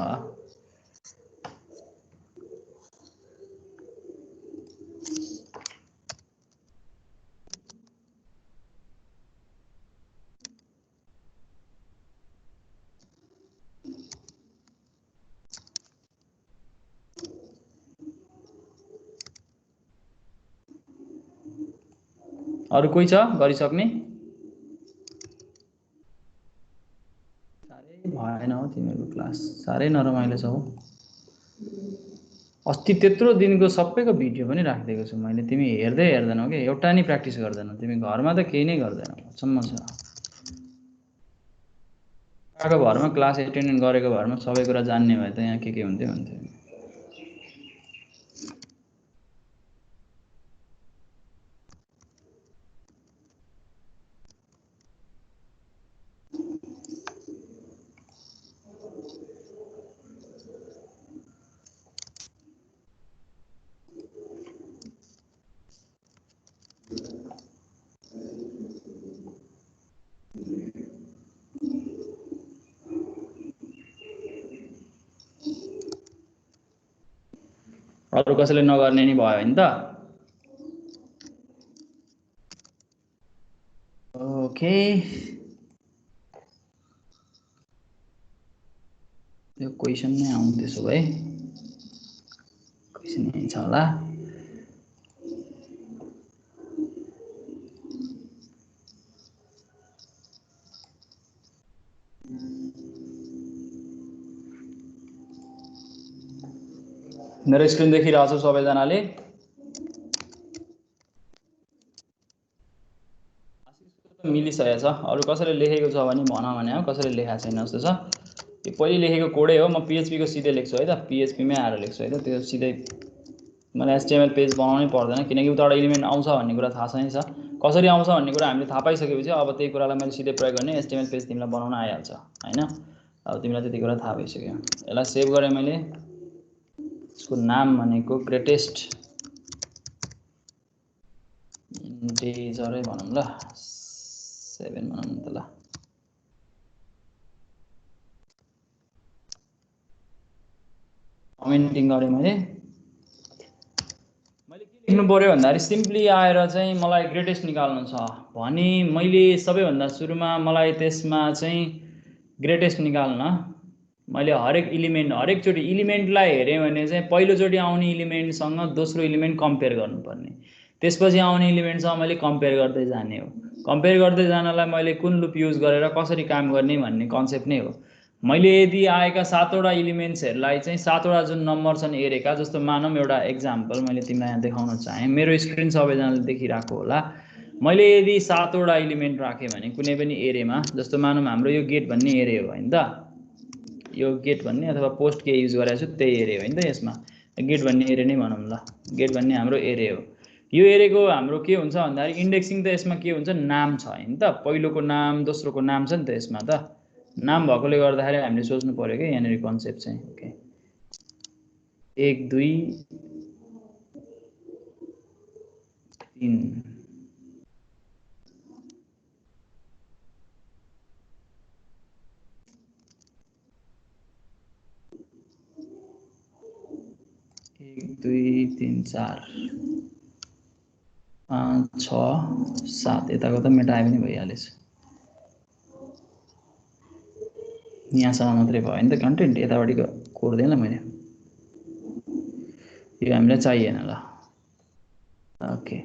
A: अरु कोही छ गरिसक्ने? साह्रै भएन हो तिमीहरूको क्लास, साह्रै नरमाइलो छ हो। अस्ति त्यत्रो दिनको सबैको भिडियो पनि राखिदिएको छु मैले, तिमी हेर्दैनौ के, एउटा नि प्र्याक्टिस गर्दैनौ तिमी, घरमा त केही नै गर्दैनौ, अचम्म छ। आएको भरमा क्लास एटेन्ड गरेको भरमा सबै कुरा जान्ने भए त यहाँ के हुन्थ्यो हुन्थ्यो। अरु कसैले नगर्ने नि भयो नि त। ओके, यो क्वेसन नै आउँ त्यसो भए, क्वेसन यही छ होला। मेरो स्क्रिन देखिरहेको छ सबैजनाले? मिलिसकेको छ। अरु कसैले लेखेको छ भने भन भने हो, कसैले लेखेको छैन जस्तो छ। यो पहिले लेखेको कोडै हो, म PHP को सिधै लेख्छु है त, PHP मै आएर लेख्छु है त, त्यो सिधै मलाई HTML पेज बनाउनै पर्दैन, किनकि उताबाट एलिमेन्ट आउँछ भन्ने कुरा थाहा छ नि छ। कसरी आउँछ भन्ने कुरा हामीले थाहा पाइसकेपछि अब त्यही कुरालाई मैले सिधै प्रयोग गर्ने, HTML पेज तिमीलाई बनाउन आइहाल्छ हैन। अब तिमीलाई त्यति कुरा थाहा भइसक्यो। यसलाई सेभ गरे मैले, यसको नाम भनेको ग्रेटेस्ट इन्टिजरै भनौँ ल, 7 भनौँ त ल। कमेन्टिङ गरेँ मैले के लेख्नु पर्यो भन्दाखेरि सिम्पली आएर चाहिँ मलाई ग्रेटेस्ट निकाल्नु छ भने मैले सबैभन्दा सुरुमा मलाई त्यसमा चाहिँ ग्रेटेस्ट निकाल्न मैले हरेक हरेकचोटि इलिमेन्टलाई हेरेँ भने चाहिँ पहिलोचोटि आउने इलिमेन्टसँग दोस्रो इलिमेन्ट कम्पेयर गर्नुपर्ने, त्यसपछि आउने इलिमेन्टसँग मैले कम्पेयर गर्दै जाने हो। कम्पेयर गर्दै जानलाई मैले कुन लुप युज गरेर कसरी काम गर्ने भन्ने कन्सेप्ट नै हो। मैले यदि आएका 7 वटा इलिमेन्ट्सहरूलाई चाहिँ 7 वटा जुन नम्बर छन् एरेका, जस्तो मानौँ एउटा एक्जाम्पल मैले तिमीलाई यहाँ देखाउन चाहेँ, मेरो स्क्रिन सबैजनाले देखिरहेको होला। मैले यदि 7 वटा इलिमेन्ट राखेँ भने कुनै पनि एरेमा, जस्तो मानौँ हाम्रो यो गेट भन्ने एरे हो हैन त, यो गेट भन्ने अथवा पोस्ट के युज गरेको छु त्यही एरे हो हैन त, यसमा गेट भन्ने एरे नै भनौँ ल, गेट भन्ने हाम्रो एरे हो। यो एरेको हाम्रो के हुन्छ भन्दाखेरि इन्डेक्सिङ त यसमा के हुन्छ, नाम छ हैन त, पहिलोको नाम दोस्रोको नाम छ नि त यसमा, त नाम भएकोले गर्दाखेरि हामीले सोच्नु पर्यो कि यहाँनिर कन्सेप्ट चाहिँ। ओके, 1 2 3 1 2 3 4 5 6 7 यताको त मेटाए पनि भइहालेछ, यहाँसम्म मात्रै भयो नि त कन्टेन्ट, यतापट्टिको कोर्दैन मैले, यो हामीलाई चाहिएन ल। ओके,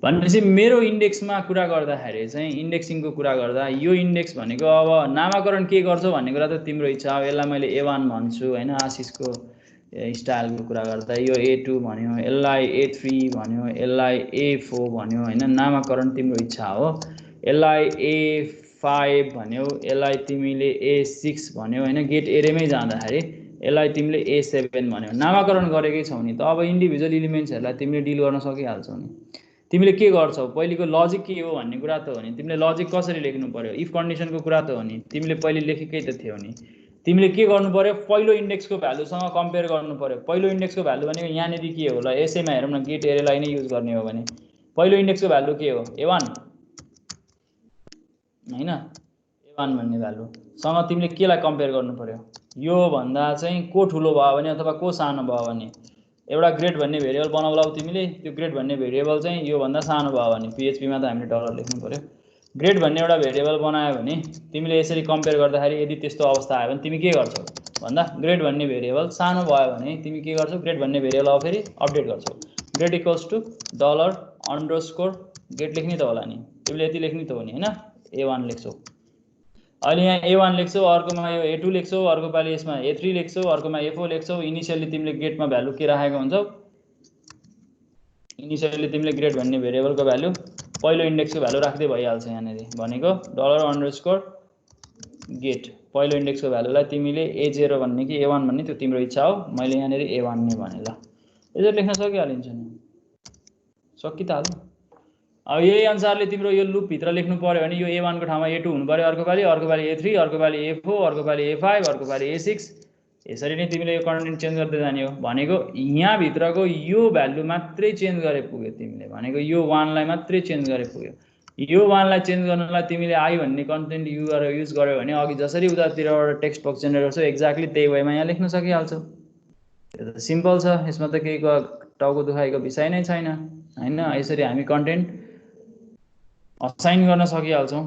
A: भनेपछि मेरो इन्डेक्समा कुरा गर्दाखेरि चाहिँ इन्डेक्सिङको कुरा गर्दा यो इन्डेक्स भनेको अब नामाकरण के गर्छौ भन्ने कुरा त तिम्रो इच्छा हो। यसलाई मैले A1 भन्छु हैन, आशिषको स्टाइलको कुरा गर्दा यो A2 भन्यो, यसलाई A3 भन्यो, यसलाई A4 भन्यो हैन, नामाकरण तिम्रो इच्छा हो। यसलाई A5 भन्यो, यसलाई तिमीले A6 भन्यो हैन, गेट एरेमै जाँदाखेरि यसलाई तिमीले A7 भन्यो, नामाकरण गरेकै छौ नि त। अब इन्डिभिजुअल इलिमेन्ट्सहरूलाई तिमीले डिल गर्न सकिहाल्छौ नि। तिमीले के गर्छौ, पहिलेको लजिक के हो भन्ने कुरा त हो नि, तिमीले लजिक कसरी लेख्नु पर्यो, इफ कन्डिसनको कुरा त हो नि, तिमीले पहिले लेखेकै त थियो नि। तिमीले के गर्नु पर्यो, पहिलो इन्डेक्सको भ्यालुसँग कम्पेयर गर्नु पर्यो। पहिलो इन्डेक्सको भ्यालु भनेको यहाँनिर के हो ल, यसैमा हेरौँ न, गेट एरेलाई नै युज गर्ने हो भने पहिलो इन्डेक्सको भ्यालु के हो, A1 हैन, A1 भन्ने भ्यालुसँग तिमीले केलाई कम्पेयर गर्नु पर्यो, यो भन्दा चाहिँ को ठुलो भयो भने अथवा को सानो भयो भने एउटा ग्रेड भन्ने भेरिएबल बनाउलाउ तिमीले, त्यो ग्रेड भन्ने भेरिएबल चाहिँ यो भन्दा सानो भयो भने PHP मा त हामीले डलर लेख्नु पर्यो। ग्रेड भन्ने एउटा भेरिएबल बनायो भने तिमीले यसरी कम्पेयर गर्दाखेरि यदि त्यस्तो अवस्था आयो भने तिमी के गर्छौ भन्दा ग्रेड भन्ने भेरिएबल सानो भयो भने तिमी के गर्छौ, ग्रेड भन्ने भेरिएबल अब फेरि अपडेट गर्छौ, get equals to dollar underscore get लेख्ने त होला नि, तिमीले यति लेख्ने त हो नि हैन, A1 लेख्छौ। अहिले यहाँ A1 लेख्छौ, अर्कोमा यो A2 लेख्छौ, अर्को पालि यसमा A3 लेख्छौ, अर्कोमा A4 लेख्छौ। इनिशियली तिमीले गेटमा भ्यालु के राखेको हुन्छौ, इनिशियली तिमीले ग्रेड भन्ने भेरिएबलको भ्यालु पहिलो इन्डेक्सको भ्यालु राख्दै भइहाल्छ। यहाँनेरि भनेको डलर अन्डरस्कोर गेट पहिलो इन्डेक्सको भ्यालुलाई तिमीले A0 भन्ने कि A1 भन्ने त्यो तिम्रो इच्छा हो, मैले यहाँनेरि A1 नै भने ल। यसरी लेख्न सकिहालिन्छ नि, सकि त हाल्नु। अब यही अनुसारले तिम्रो यो लुप भित्र लेख्नु पर्यो भने यो A1 को ठाउँमा A2 हुनु पर्यो, अर्को पालि A3, अर्को पालि A4, अर्को पालि A5, अर्को पालि A6। यसरी नै तिमीले यो कन्टेन्ट चेन्ज गर्दै जाने हो। भनेको यहाँ भित्रको यो भ्यालु मात्रै चेन्ज गरे पुग्यो तिमीले, भनेको यो 1 लाई मात्रै चेन्ज गरे पुग्यो। यो 1 लाई चेन्ज गर्नलाई तिमीले आई भन्ने कन्टेन्ट युज गर्यो भने अघि जसरी उतातिरबाट टेक्स्ट बक्स जेनेरेट गर्छौ एक्ज्याक्टली त्यही वेमा यहाँ लेख्न सकिहाल्छौ। यो त सिम्पल छ, यसमा त केही टाउको दुखाइको विषय नै छैन हैन। यसरी हामी कन्टेन्ट असाइन गर्न सकिहाल्छौँ,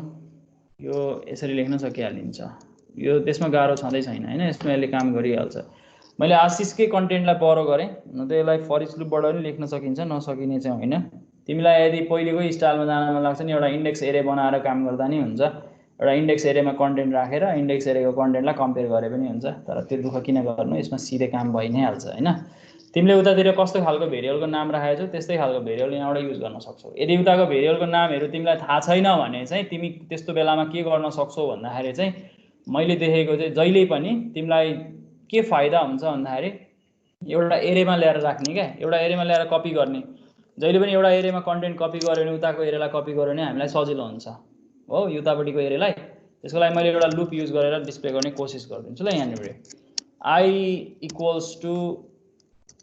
A: यो यसरी लेख्न सकिहालिन्छ। यो त्यसमा गाह्रो छँदै छैन हैन, यसमा यसले काम गरिहाल्छ। मैले आशिषकै कन्टेन्टलाई परो गरेँ, न त यसलाई फर इच लुपबाट पनि लेख्न सकिन्छ, नसकिने चाहिँ होइन। तिमीलाई यदि पहिलेकै स्टाइलमा जान मन लाग्छ नि, एउटा इन्डेक्स एरे बनाएर काम गर्दा नि हुन्छ। एउटा इन्डेक्स एरेमा कन्टेन्ट राखेर इन्डेक्स एरेको कन्टेन्टलाई कम्पेयर गरे पनि हुन्छ, तर त्यो दुःख किन गर्नु, यसमा सिधै काम भइ नै हाल्छ हैन। तिमीले उतातिर कस्तो खालको भेरिएबलको नाम राखेको छौ त्यस्तै खालको भेरिएबल यहाँबाट युज गर्न सक्छौ। यदि उताको भेरिएबलको नामहरू तिमीलाई थाहा छैन भने चाहिँ तिमी त्यस्तो बेलामा के गर्न सक्छौ भन्दाखेरि चाहिँ मैले देखेको चाहिँ जहिले पनि तिमीलाई के फाइदा हुन्छ भन्दाखेरि एउटा एरेमा ल्याएर राख्ने क्या, एउटा एरेमा ल्याएर कपी गर्ने। जहिले पनि एउटा एरेमा कन्टेन्ट कपी गर्यो भने उताको एरेलाई कपी गर्यो भने हामीलाई सजिलो हुन्छ हो, उतापट्टिको एरेलाई। त्यसको लागि मैले एउटा लुप युज गरेर डिस्प्ले गर्ने कोसिस गरिदिन्छु ल। यहाँनिर I equals to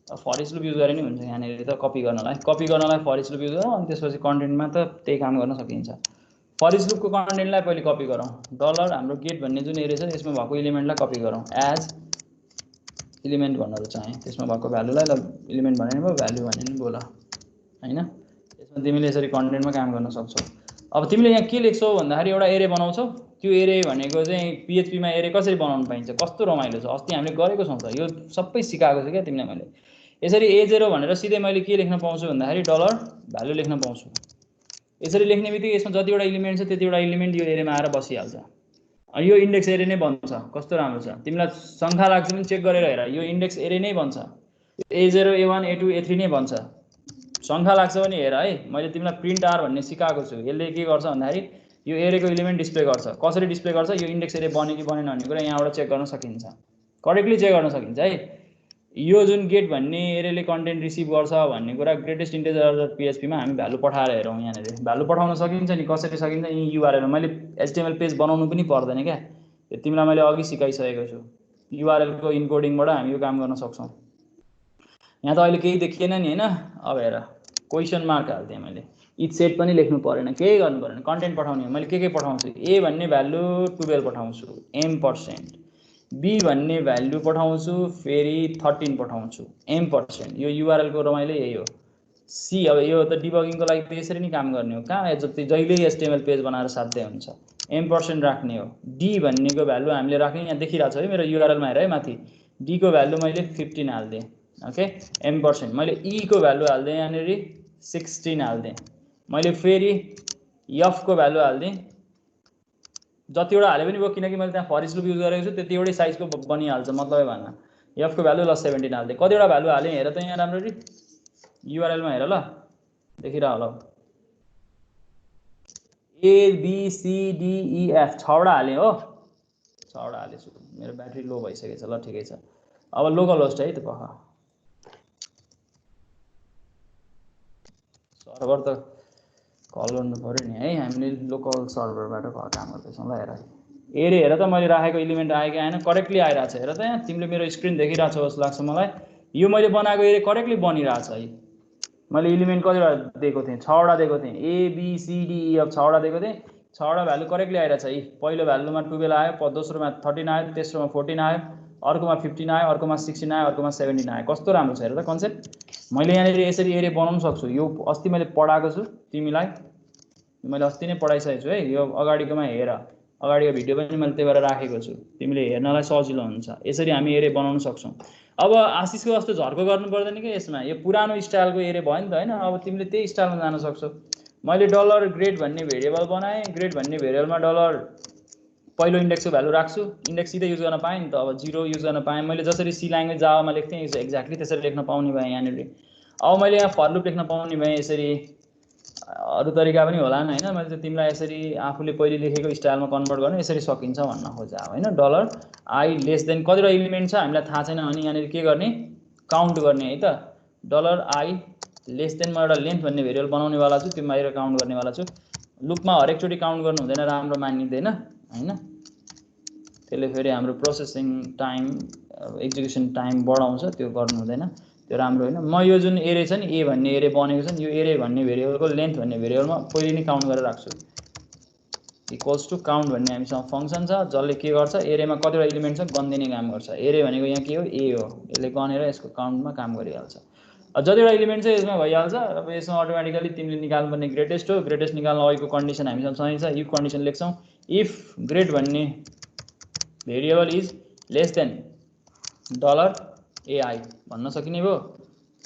A: for each loop use गरे नि हुन्छ। यहाँनिर त कपी गर्नलाई फर इच लुप युज गरौँ, अनि त्यसपछि कन्टेन्टमा त त्यही काम गर्न सकिन्छ। फर इच लुपको कन्टेन्टलाई पहिले कपी गरौँ। डलर हाम्रो गेट भन्ने जुन एरे छ यसमा भएको इलिमेन्टलाई कपी गरौँ। एज इलिमेन्ट भनेर चाहिँ त्यसमा भएको भ्यालुलाई ल इलिमेन्ट भने नि भयो, भ्यालु भने नि बोला हैन। यसमा तिमीले यसरी कन्टेन्टमा काम गर्न सक्छौ। अब तिमीले यहाँ के लेख्छौ भन्दाखेरि एउटा एरे बनाउँछौ। त्यो एरे भनेको चाहिँ PHP मा एरे कसरी बनाउन पाइन्छ, कस्तो रमाइलो छ, अस्ति हामीले गरेको छौँ त, यो सबै सिकाएको छु क्या तिमीलाई मैले। यसरी A0 भनेर सिधै मैले के लेख्न पाउँछु भन्दाखेरि डलर भ्यालु लेख्न पाउँछु। यसरी लेख्ने बित्तिकै यसमा जतिवटा इलिमेन्ट छ त्यतिवटा इलिमेन्ट यो एरेमा आएर बसिहाल्छ। यो इन्डेक्स एरे नै बन्छ, कस्तो राम्रो छ। तिमीलाई सङ्ख्या लाग्छ भने चेक गरेर हेर, यो इन्डेक्स एरे नै बन्छ। A0 A1 A2 A3 नै बन्छ। सङ्ख्या लाग्छ भने हेर है, मैले तिमीलाई प्रिन्ट आर भन्ने सिकाएको छु। यसले के गर्छ भन्दाखेरि यो एरेको इलिमेन्ट डिस्प्ले गर्छ। कसरी डिस्प्ले गर्छ, यो इन्डेक्स एरे बन्यो कि बनेन भन्ने कुरा यहाँबाट चेक गर्न सकिन्छ, करेक्टली चेक गर्न सकिन्छ है। यो जुन गेट भन्ने एरेले कन्टेन्ट रिसिभ गर्छ भन्ने कुरा ग्रेटेस्ट इन्टिजर PHP मा हामी भ्यालु पठाएर हेरौँ। यहाँनिर भ्यालु पठाउन सकिन्छ नि, कसरी सकिन्छ, यी URL मैले HTML पेज बनाउनु पनि पर्दैन क्या, यो तिमीलाई मैले अघि सिकाइसकेको छु। URL को इन्कोडिङबाट हामी यो काम गर्न सक्छौँ। यहाँ त अहिले केही देखिएन नि हैन। अब हेर क्वेसन मार्क हाल्दिएँ मैले, इच सेट पनि लेख्नु परेन, केही गर्नु परेन, कन्टेन्ट पठाउने हो। मैले के पठाउँछु, A भन्ने भ्यालु 12 पठाउँछु M%, B भन्ने भ्यालु पठाउँछु फेरि 13 पठाउँछु M%। यो URL को रमाइलो यही हो। C अब यो त डिबगिङको लागि त यसरी नै काम गर्ने हो, कहाँ जहिले HTML पेज बनाएर साध्य हुन्छ। M% राख्ने हो। D भन्नेको भ्यालु हामीले राख्ने, यहाँ देखिरहेको छ है मेरो URL मा हेर है माथि, D को भ्यालु मैले 15 हाल्दिएँ ओके M%। मैले E को भ्यालु हाल्दिएँ यहाँनिर 16 हाल्दिएँ। मैले फेरि F को भ्यालु हाल्दिएँ, जतिवटा हाले पनि भयो किनकि मैले त्यहाँ फर इच लुप युज गरेको छु, त्यति एउटै साइजको बनिहाल्छ, मतलबै भन्न। F को भ्यालु ल 17 हाल्दिएँ। कतिवटा भ्यालु हालेँ हेर त यहाँ राम्ररी, URL मा हेर ल, देखिरह होला। A B C D E F 6 वटा हालेँ हो, 6 वटा हालेछु। मेरो ब्याट्री लो भइसकेको छ, ल ठिकै छ। अब लोकल होस्ट है त पख, सर्भर त कल गर्नु पर्यो नि है, हामीले लोकल सर्भरबाट काम गर्दैछौँ। ल हेर एरे हेर त, मैले राखेको इलिमेन्ट आयो कि आएन, करेक्टली आइरहेछ हेर त। यहाँ तिमीले मेरो स्क्रिन देखिरहेछ जस्तो लाग्छ मलाई। यो मैले बनाएको एरे करेक्टली बनिरहेछ है। मैले इलिमेन्ट कतिवटा दिएको थिएँ, 6 वटा दिएको थिएँ। A B C D E F 6 वटा दिएको थिएँ, 6 वटा भ्यालु करेक्टली आइरहेछ है। पहिलो भ्यालुमा 12 आयो, दोस्रोमा 13 आयो, तेस्रोमा 14 आयो, अर्कोमा 15 आयो, अर्कोमा 16 आयो, अर्कोमा 17 आयो। कस्तो राम्रो छ हेर त कन्सेप्ट। मैले यहाँनिर यसरी एरे बनाउन सक्छु। यो अस्ति मैले पढाएको छु तिमीलाई, मैले अस्ति नै पढाइसकेको छु है। यो अगाडिकोमा हेर, अगाडिको भिडियो पनि मैले त्यही भएर राखेको छु, तिमीले हेर्नलाई सजिलो हुन्छ। यसरी हामी एरे बनाउन सक्छौँ। अब आशिषको जस्तो झर्को गर्नु पर्दैन कि यसमा, यो पुरानो स्टाइलको एरे भयो नि त हैन। अब तिमीले त्यही स्टाइलमा जान सक्छौ। मैले डलर ग्रेड भन्ने भेरिएबल बनाएँ, ग्रेड भन्ने भेरिएबलमा डलर पहिलो इन्डेक्सको भ्यालु राख्छु, इन्डेक्स सिधै युज गर्न पाएँ नि त। अब 0 युज गर्न पाएँ। मैले जसरी सी ल्याङ्ग्वेज जावामा लेख्थेँ एक्ज्याक्टली त्यसरी लेख्न पाउने भएँ यहाँनिर। अब मैले यहाँ फर लुप लेख्न पाउने भएँ यसरी। अरू तरिका पनि होला हैन, मैले चाहिँ तिमीलाई यसरी आफूले पहिले लेखेको स्टाइलमा कन्भर्ट गर्न यसरी सकिन्छ भन्न खोजे हैन। डलर आई लेस देन कतिवटा एलिमेन्ट छ हामीलाई थाहा छैन अनि यहाँनिर के गर्ने, काउन्ट गर्ने है त। डलर आई लेस देन म एउटा लेन्थ भन्ने भेरिएबल बनाउनेवाला छु, त्यो बाहिर काउन्ट गर्नेवाला छु। लुपमा हरेकचोटि काउन्ट गर्नु हुँदैन, राम्रो मानिँदैन हैन। त्यसले फेरि हाम्रो प्रोसेसिङ टाइम एक्जिक्युसन टाइम बढाउँछ, त्यो गर्नु हुँदैन, त्यो राम्रो होइन। म यो जुन एरे छ नि ए भन्ने एरे बनेको छ नि, यो एरे भन्ने भेरिएबलको लेन्थ भन्ने भेरिएबलमा पहिले नै काउन्ट गरेर राख्छु। इक्वल्स टु काउन्ट भन्ने हामीसँग फङ्सन छ जसले के गर्छ, एरेमा कतिवटा एलिमेन्ट छ गन्दिने काम गर्छ। एरे भनेको यहाँ के हो, ए हो, यसले गनेर यसको काउन्टमा काम गरिहाल्छ। जतिवटा एलिमेन्ट छ यसमा भइहाल्छ। अब यसमा अटोमेटिकली तिमीले निकाल्नुपर्ने ग्रेटेस्ट हो। ग्रेटेस्ट निकाल्न अघिको कन्डिसन हामीसँग सही छ, इफ कन्डिसन लेख्छौँ। इफ ग्रेड भन्ने variable is less than dollar AI भन्न सकिने भयो।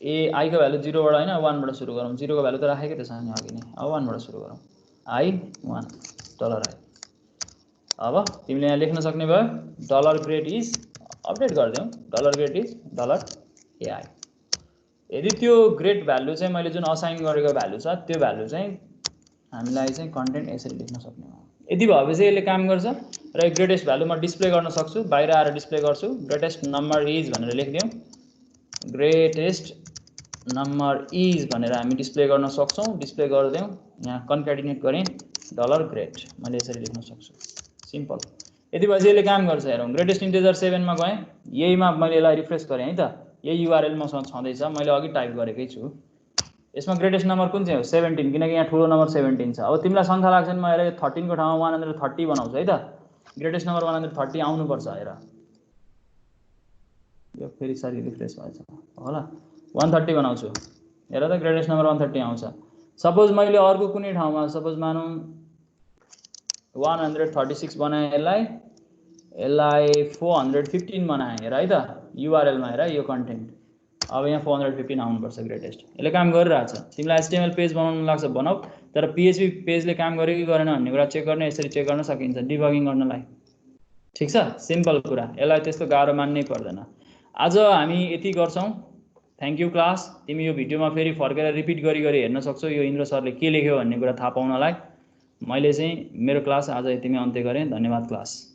A: एआई को भ्यालु 0 बाट हैन 1 बाट सुरु गरौँ। 0 को भ्यालु त राखेकै त्यसमा नि अघि नै। अब 1 बाट सुरु गरौँ। I 1 dollar i. अब तिमीले यहाँ लेख्न सक्ने भयो डलर ग्रेड इज, अपडेट गर्दियौ, dollar grade is dollar AI. यदि त्यो ग्रेड भ्यालु चाहिँ मैले जुन असाइन गरेको भ्यालु छ त्यो भ्यालु चाहिँ हामीलाई चाहिँ कन्टेन्ट यसरी लेख्न सक्ने हो। यदि भएपछि यसले काम गर्छ र ग्रेटेस्ट भ्यालु म डिस्प्ले गर्न सक्छु, बाहिर आएर डिस्प्ले गर्छु। ग्रेटेस्ट नम्बर इज भनेर लेखिदियौ। ग्रेटेस्ट नम्बर इज भनेर हामी डिस्प्ले गर्न सक्छौं। डिस्प्ले गर्दियौ, यहाँ कन्क्याटिनेट गरेँ डलर ग्रेड, मैले यसरी लेख्न सक्छु। सिम्पल। यदि भएपछि यसले काम गर्छ हेरौँ। ग्रेटेस्ट इन्टिजर 7 मा गएँ, यहीमा मैले यसलाई रिफ्रेस गरेँ है त। यही युआरएल मसँग छँदैछ, मैले अघि टाइप गरेकै छु। यसमा ग्रेटेस्ट नम्बर कुन चाहिँ हो, 17, किनकि यहाँ ठुलो नम्बर 17 छ। अब तिमीलाई शङ्का लाग्छ नि म हेर 13 को ठाउँमा 130 बनाउँछु है त। ग्रेटेस्ट नम्बर 130 आउनुपर्छ हेर। यो फेरि सरी रिफ्रेस भएछ होला। 130 बनाउँछु, हेर त ग्रेटेस्ट नम्बर 130 आउँछ। सपोज मैले अर्को कुनै ठाउँमा सपोज मानौँ 136 बनाएँ, यसलाई 415 बनाएँ हेर है त। युआरएल मा हेर यो कन्टेन्ट। अब यहाँ 415 आउनुपर्छ ग्रेटेस्ट। यसले काम गरिरहेछ। तिमीलाई एचटीएमएल पेज बनाउन लाग्छ बनाऊ, तर पीएचपी पेजले काम गर्यो कि गरेन भन्ने कुरा चेक गर्ने यसरी चेक गर्न सकिन्छ डिबगिङ गर्नलाई। ठीक छ, सिम्पल कुरा, यसलाई त्यस्तो गाह्रो मान्नै पर्दैन। आज हामी यति गर्छौं। Thank you class. तिमी यो भिडियोमा फेरि फर्केर रिपिट गरी हेर्न सक्छौ यो इन्द्र सरले के लेख्यो भन्ने कुरा थाहा पाउनलाई। मैले चाहिँ मेरो क्लास आज यतिमै अन्त्य गरेँ। धन्यवाद क्लास।